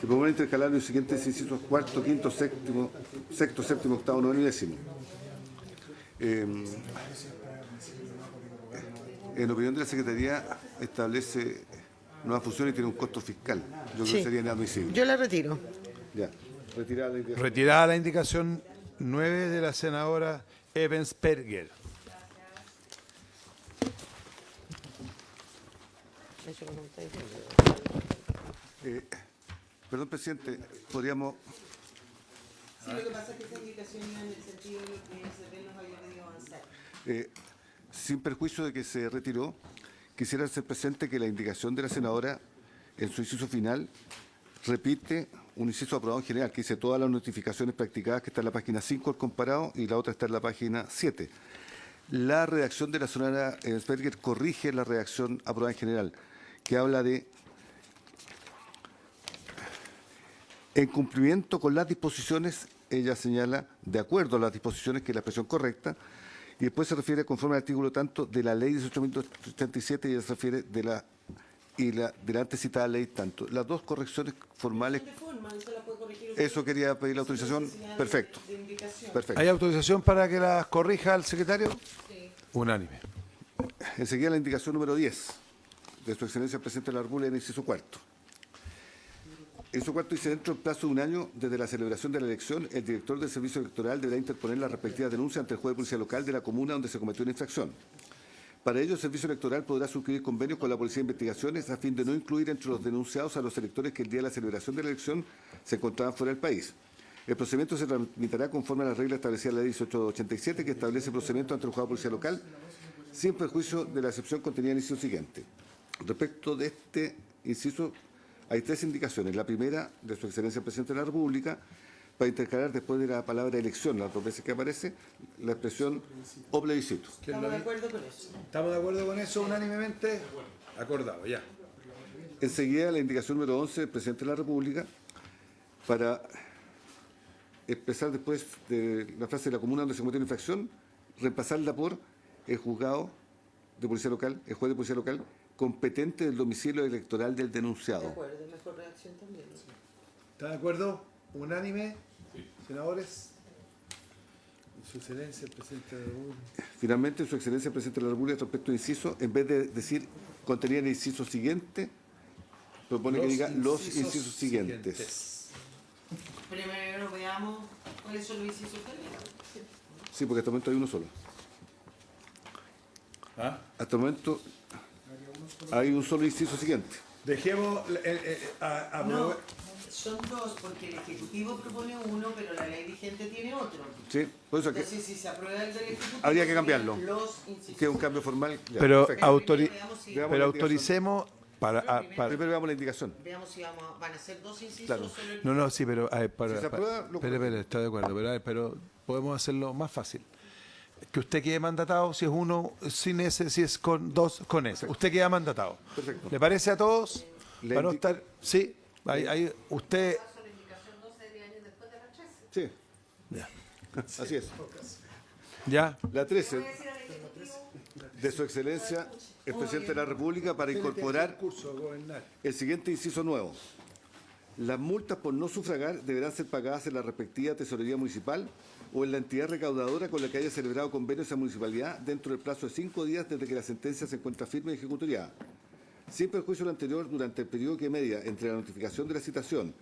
que propone intercalar los siguientes incisos cuarto, quinto, sexto, séptimo, octavo, noveno y décimo. En opinión de la Secretaría, establece nuevas funciones y tiene un costo fiscal. Yo creo Sí. que sería inadmisible. Yo la retiro. Ya, retirada la indicación. Retirada la indicación 9 de la senadora Evans-Perger. Perdón, presidente, podríamos... Sí, lo que pasa es que esa indicación iba en el sentido de lo que se nos había pedido avanzar. Sin perjuicio de que se retiró, quisiera hacer presente que la indicación de la senadora, en su inciso final, repite un inciso aprobado en general, que dice todas las notificaciones practicadas, que está en la página 5 del comparado, y la otra está en la página 7. La redacción de la senadora Sperger corrige la redacción aprobada en general, que habla de en cumplimiento con las disposiciones, ella señala, de acuerdo a las disposiciones, que es la expresión correcta, y después se refiere conforme al artículo tanto de la ley 18.287 y ella se refiere de la antes citada ley tanto. Las dos correcciones formales, eso quería pedir la autorización, perfecto. Perfecto. ¿Hay autorización para que las corrija el secretario? Sí. Unánime. Enseguida la indicación número 10 de su excelencia el presidente de la República en el inciso cuarto. En su cuarto dice, dentro del plazo de un año desde la celebración de la elección, el director del servicio electoral deberá interponer la respectiva denuncia ante el juez de policía local de la comuna donde se cometió una infracción. Para ello, el servicio electoral podrá suscribir convenios con la Policía de Investigaciones a fin de no incluir entre los denunciados a los electores que el día de la celebración de la elección se encontraban fuera del país. El procedimiento se tramitará conforme a las reglas establecidas en la ley 1887, que establece procedimiento ante el juzgado de policía local, sin perjuicio de la excepción contenida en el inciso siguiente. Respecto de este inciso, hay 3 indicaciones. La primera, de su excelencia el presidente de la República, para intercalar después de la palabra elección, las 2 veces que aparece, la expresión o plebiscito. ¿Estamos de acuerdo con eso? ¿Estamos de acuerdo con eso unánimemente? Acordado, ya. Enseguida, la indicación número 11 del presidente de la República, para expresar después de la frase de la comuna donde se cometió una infracción, reemplazarla por el juzgado de policía local, el juez de policía local, competente del domicilio electoral del De denunciado. acuerdo, mejor redacción también. ¿Están de acuerdo? ¿Unánime? Senadores. Su excelencia, el presidente de la República. Finalmente, su excelencia el presidente de la República, respecto al inciso, en vez de decir contenía el inciso siguiente, propone que diga los incisos siguientes. Primero veamos cuáles son los incisos que hay. Sí, porque hasta el momento hay uno solo. ¿Ah? Hasta el momento hay un solo inciso siguiente. Dejemos No, son 2 porque el Ejecutivo propone uno, pero la ley vigente tiene otro. Sí, por eso Entonces, si se aprueba el del Ejecutivo, habría que cambiarlo. los incisos. que es un cambio formal. Ya, Pero, perfecto. Veamos si- Veamos pero la autoricemos Primero veamos la indicación. Veamos si van a ser 2 incisos Claro. o solo el... No, sí, pero a ver, Si se aprueba, lo espere, estoy de acuerdo, pero, a ver, pero podemos hacerlo más fácil. Que usted quede mandatado, si es uno sin ese, si es con 2 con ese. Usted queda mandatado. Perfecto. ¿Le parece a todos? La Para no indi- estar, sí, ahí usted, Sí, ya, así es. ya, La 13 de su excelencia el presidente de la República para incorporar el siguiente inciso nuevo. Las multas por no sufragar deberán ser pagadas en la respectiva tesorería municipal o en la entidad recaudadora con la que haya celebrado convenio esa municipalidad dentro del plazo de 5 días desde que la sentencia se encuentra firme y ejecutoriada. Sin perjuicio de lo anterior, durante el periodo que media entre la notificación de la citación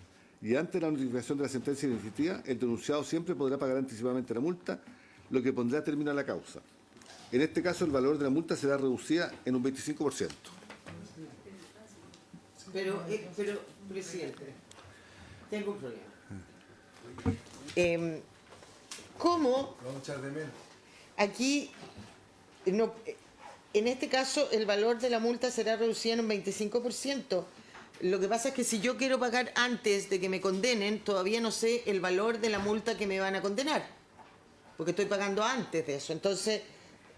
y antes de la notificación de la sentencia definitiva, el denunciado siempre podrá pagar anticipadamente la multa, lo que pondrá término a la causa. En este caso, el valor de la multa será reducida en un 25%. Pero, presidente, tengo un problema. ¿Cómo Vamos a echar de menos. aquí, no, en este caso, el valor de la multa será reducido en un 25%? Lo que pasa es que si yo quiero pagar antes de que me condenen, todavía no sé el valor de la multa que me van a condenar, porque estoy pagando antes de eso. Entonces,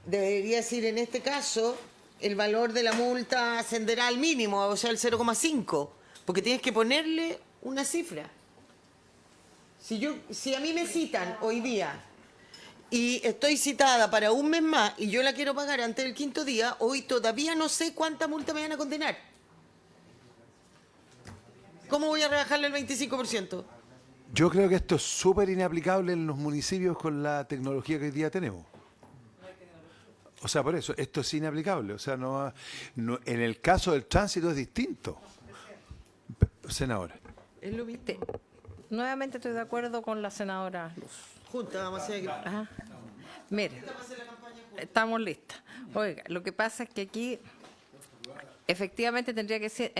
debería decir en este caso, el valor de la multa ascenderá al mínimo, o sea, al 0,5, porque tienes que ponerle una cifra. Si a mí me citan hoy día y estoy citada para un mes más y yo la quiero pagar antes del 5.º día, hoy todavía no sé cuánta multa me van a condenar. ¿Cómo voy a rebajarle el 25%? Yo creo que esto es súper inaplicable en los municipios con la tecnología que hoy día tenemos. O sea, por eso, esto es inaplicable. O sea, en el caso del tránsito es distinto. Senadora. Es lo mismo. Nuevamente estoy de acuerdo con la senadora Luz. Junta, vamos a hacer. Ajá. Mire, estamos listas. Oiga, lo que pasa es que aquí efectivamente tendría que ser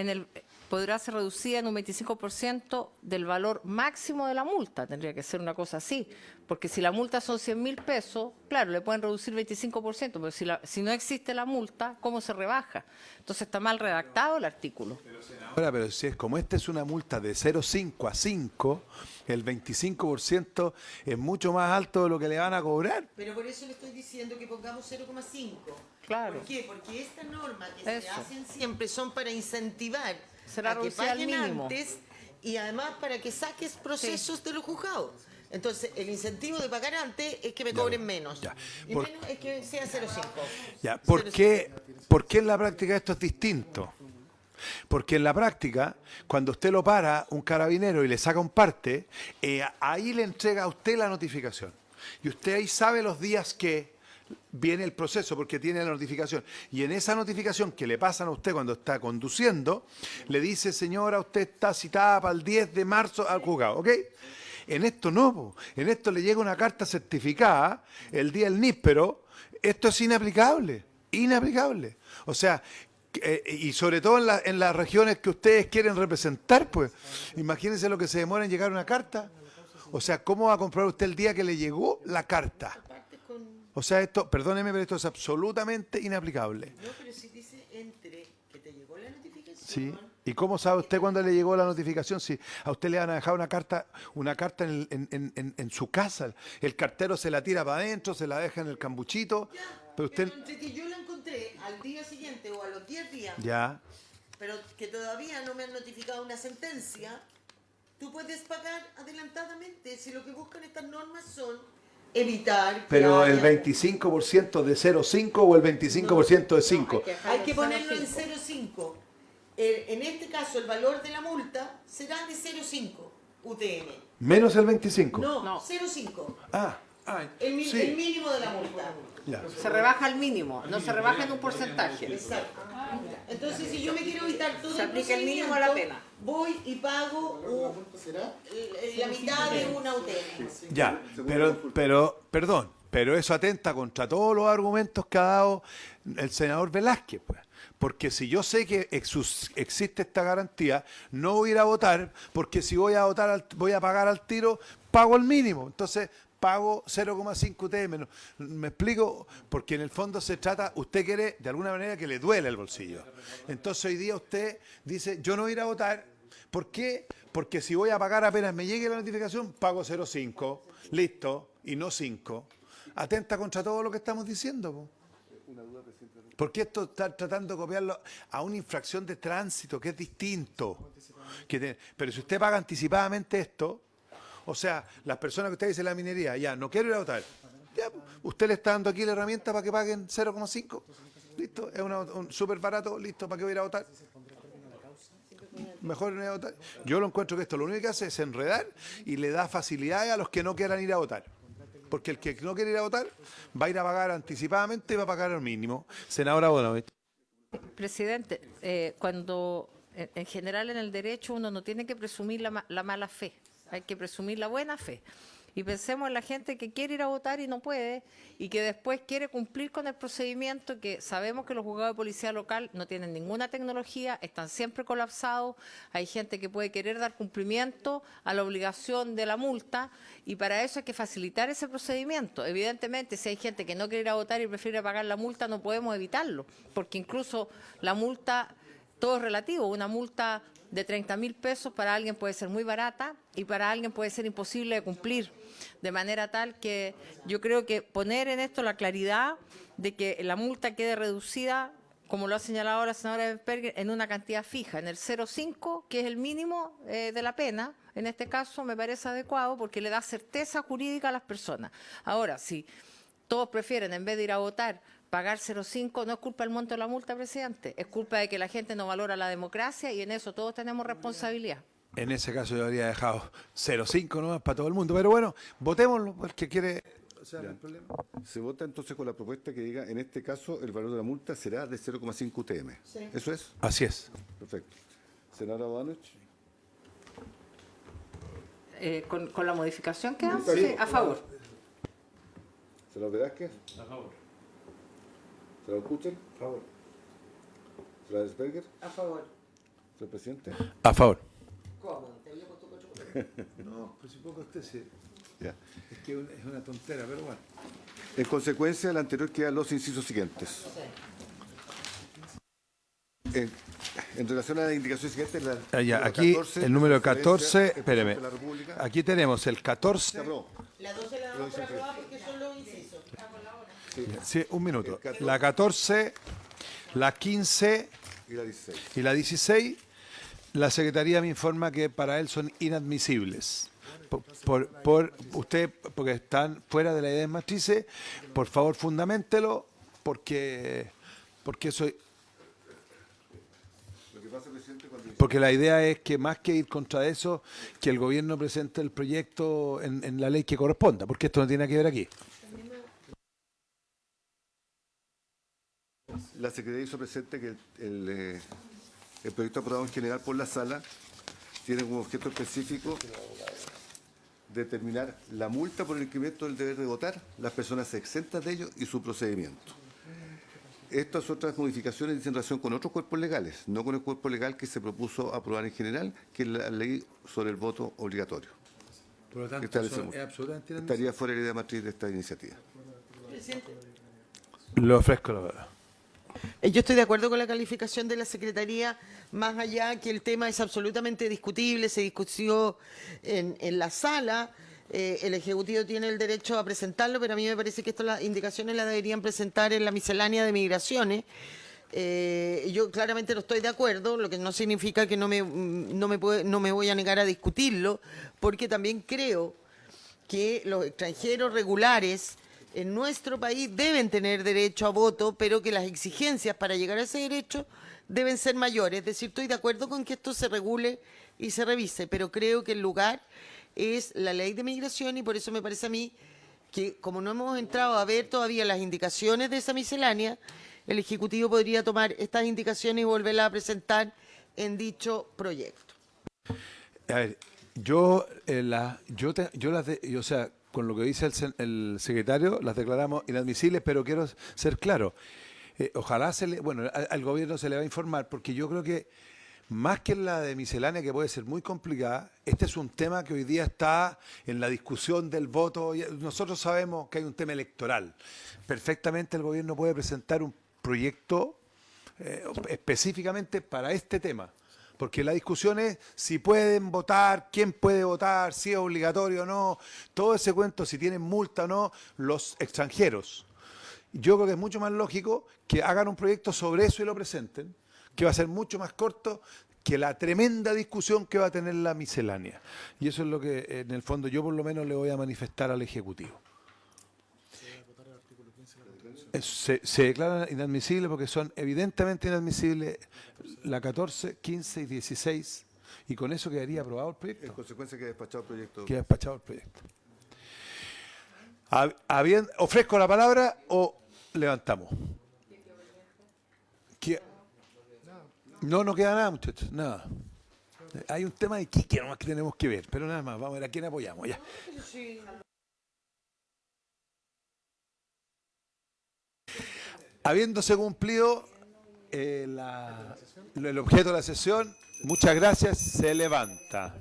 podrá ser reducida en un 25% del valor máximo de la multa. Tendría que ser una cosa así. Porque si la multa son 100.000 pesos, claro, le pueden reducir 25%, pero si no existe la multa, ¿cómo se rebaja? Entonces está mal redactado el artículo. Ahora, pero si es como esta es una multa de 0,5 a 5, el 25% es mucho más alto de lo que le van a cobrar. Pero por eso le estoy diciendo que pongamos 0,5. Claro. ¿Por qué? Porque estas normas que se Eso. hacen siempre son para incentivar Será a que reducida al paguen mínimo. antes y además para que saques procesos de los juzgados. Entonces, el incentivo de pagar antes es que me cobren menos. Ya. Y menos es que sea 0,5. Ya, ¿por qué en la práctica esto es distinto? Porque en la práctica, cuando usted lo para, un carabinero, y le saca un parte, ahí le entrega a usted la notificación. Y usted ahí sabe los días que viene el proceso, porque tiene la notificación. Y en esa notificación que le pasan a usted cuando está conduciendo, le dice, señora, usted está citada para el 10 de marzo al juzgado, ¿ok? En esto no, po. En esto le llega una carta certificada el día del níspero. Esto es inaplicable, inaplicable. O sea, y sobre todo en las regiones que ustedes quieren representar, pues, imagínense lo que se demora en llegar una carta. O sea, ¿cómo va a comprar usted el día que le llegó la carta? O sea, esto, perdóneme, pero esto es absolutamente inaplicable. No, pero si dice entre que te llegó la notificación. ¿Sí? ¿Y cómo sabe usted cuándo le llegó la notificación? Si a usted le van a dejar una carta en su casa, el cartero se la tira para adentro, se la deja en el cambuchito, pero usted... Pero entre que yo la encontré al día siguiente o a los 10 días, Ya, pero que todavía no me han notificado una sentencia, tú puedes pagar adelantadamente si lo que buscan estas normas son evitar que pero el haya- 25% de 0,5 o el 25% de 5. Hay que ponerlo en 0,5. En este caso, el valor de la multa será de 0,5 UTM. Menos el 25. No, 0,5. El sí, mínimo de la multa. ya. Se rebaja al mínimo, no se rebaja en un porcentaje. Exacto. Entonces, si yo me quiero evitar todo Se el aplica el mínimo a la procedimiento, pena. voy y pago la mitad de una UTM. Ya, pero eso atenta contra todos los argumentos que ha dado el senador Velázquez, pues. Porque si yo sé que existe esta garantía, no voy a ir a votar, porque si voy a votar, voy a pagar al tiro, pago el mínimo. Entonces, pago 0,5 UTM. ¿Me explico? Porque en el fondo se trata, usted quiere de alguna manera que le duele el bolsillo. Entonces hoy día usted dice, yo no voy a ir a votar. ¿Por qué? Porque si voy a pagar apenas me llegue la notificación, pago 0,5. Listo, y no 5. Atenta contra todo lo que estamos diciendo, po. Porque esto está tratando de copiarlo a una infracción de tránsito que es distinto. Pero si usted paga anticipadamente esto, o sea, las personas que usted dice en la minería, ya, no quiero ir a votar. Ya, usted le está dando aquí la herramienta para que paguen 0,5. Listo, es un súper barato, listo, ¿para qué voy a ir a votar? Mejor no ir a votar. Yo lo encuentro que esto lo único que hace es enredar y le da facilidades a los que no quieran ir a votar. Porque el que no quiere ir a votar va a ir a pagar anticipadamente y va a pagar al mínimo. Senadora Bonovich. Presidente, cuando en general en el derecho uno no tiene que presumir la mala fe, hay que presumir la buena fe. Y pensemos en la gente que quiere ir a votar y no puede, y que después quiere cumplir con el procedimiento, que sabemos que los juzgados de policía local no tienen ninguna tecnología, están siempre colapsados, hay gente que puede querer dar cumplimiento a la obligación de la multa, y para eso hay que facilitar ese procedimiento. Evidentemente, si hay gente que no quiere ir a votar y prefiere pagar la multa, no podemos evitarlo, porque incluso la multa, todo es relativo, una multa de 30.000 pesos para alguien puede ser muy barata y para alguien puede ser imposible de cumplir, de manera tal que yo creo que poner en esto la claridad de que la multa quede reducida, como lo ha señalado la senadora Berger, en una cantidad fija, en el 0,5, que es el mínimo de la pena, en este caso me parece adecuado porque le da certeza jurídica a las personas. Ahora, si todos prefieren, en vez de ir a votar, pagar 0,5, no es culpa del monto de la multa, presidente, es culpa de que la gente no valora la democracia y en eso todos tenemos responsabilidad. En ese caso yo habría dejado 0,5 nomás para todo el mundo. Pero bueno, votémoslo, el que quiere. O sea, no hay problema. Se vota entonces con la propuesta que diga, en este caso, el valor de la multa será de 0,5 UTM. Sí. ¿Eso es? Así es. Perfecto. Senadora Bodanovich. Con la modificación que hace, sí, a favor. Senador Velázquez. A favor. Senador Kuchel. Por favor. Senador Sperger. A favor. Señor presidente. A favor. ¿Cómo? No, pues si poco usted sí. Ya. Es que es una tontera, pero bueno. En consecuencia, del anterior quedan los incisos siguientes. En relación a las indicaciones siguientes, Aquí 14, el número referencia 14, al espéreme. presidente de la República. Aquí tenemos el Se 14. aprobó. La 12 la damos por aprobada porque son los incisos. Sí, un minuto. El 14. La 14, la 15 Y la 16. y la 16, la Secretaría me informa que para él son inadmisibles. Porque están fuera de la idea matrices, por favor fundamentelo, porque soy. Lo que pasa, presidente, cuando Porque la idea es que más que ir contra eso, que el gobierno presente el proyecto en la ley que corresponda, porque esto no tiene que ver aquí. la Secretaría hizo presente que el proyecto aprobado en general por la Sala tiene como objeto específico determinar la multa por el incremento del deber de votar, las personas exentas de ello y su procedimiento. Estas otras modificaciones dicen relación con otros cuerpos legales, no con el cuerpo legal que se propuso aprobar en general, que es la ley sobre el voto obligatorio. Por lo tanto, Establecemos. es absolutamente Estaría fuera de la idea matriz de esta iniciativa. Le ofrezco la verdad. Yo estoy de acuerdo con la calificación de la Secretaría, más allá que el tema es absolutamente discutible, se discutió en la sala, el Ejecutivo tiene el derecho a presentarlo, pero a mí me parece que estas las indicaciones las deberían presentar en la miscelánea de migraciones. Yo claramente no estoy de acuerdo, lo que no significa que no me voy a negar a discutirlo, porque también creo que los extranjeros regulares en nuestro país deben tener derecho a voto, pero que las exigencias para llegar a ese derecho deben ser mayores. Es decir, estoy de acuerdo con que esto se regule y se revise, pero creo que el lugar es la ley de migración y por eso me parece a mí que como no hemos entrado a ver todavía las indicaciones de esa miscelánea, el Ejecutivo podría tomar estas indicaciones y volverlas a presentar en dicho proyecto. A ver, o sea, con lo que dice el secretario, las declaramos inadmisibles, pero quiero ser claro. Ojalá al gobierno se le va a informar, porque yo creo que más que la de miscelánea, que puede ser muy complicada, este es un tema que hoy día está en la discusión del voto. Nosotros sabemos que hay un tema electoral. Perfectamente el gobierno puede presentar un proyecto específicamente para este tema. Porque la discusión es si pueden votar, quién puede votar, si es obligatorio o no, todo ese cuento, si tienen multa o no, los extranjeros. Yo creo que es mucho más lógico que hagan un proyecto sobre eso y lo presenten, que va a ser mucho más corto que la tremenda discusión que va a tener la miscelánea. Y eso es lo que, en el fondo, yo por lo menos le voy a manifestar al Ejecutivo. Se declaran inadmisibles porque son evidentemente inadmisibles la 14, 15 y 16, y con eso quedaría aprobado el En proyecto. consecuencia, queda despachado el proyecto. Queda despachado el proyecto. ¿Ofrezco la palabra o levantamos? No, no queda nada, muchachos, nada. Hay un tema de Quique nomás que tenemos que ver, pero nada más, vamos a ver a quién apoyamos, ya. Habiéndose cumplido el objeto de la sesión, muchas gracias, se levanta.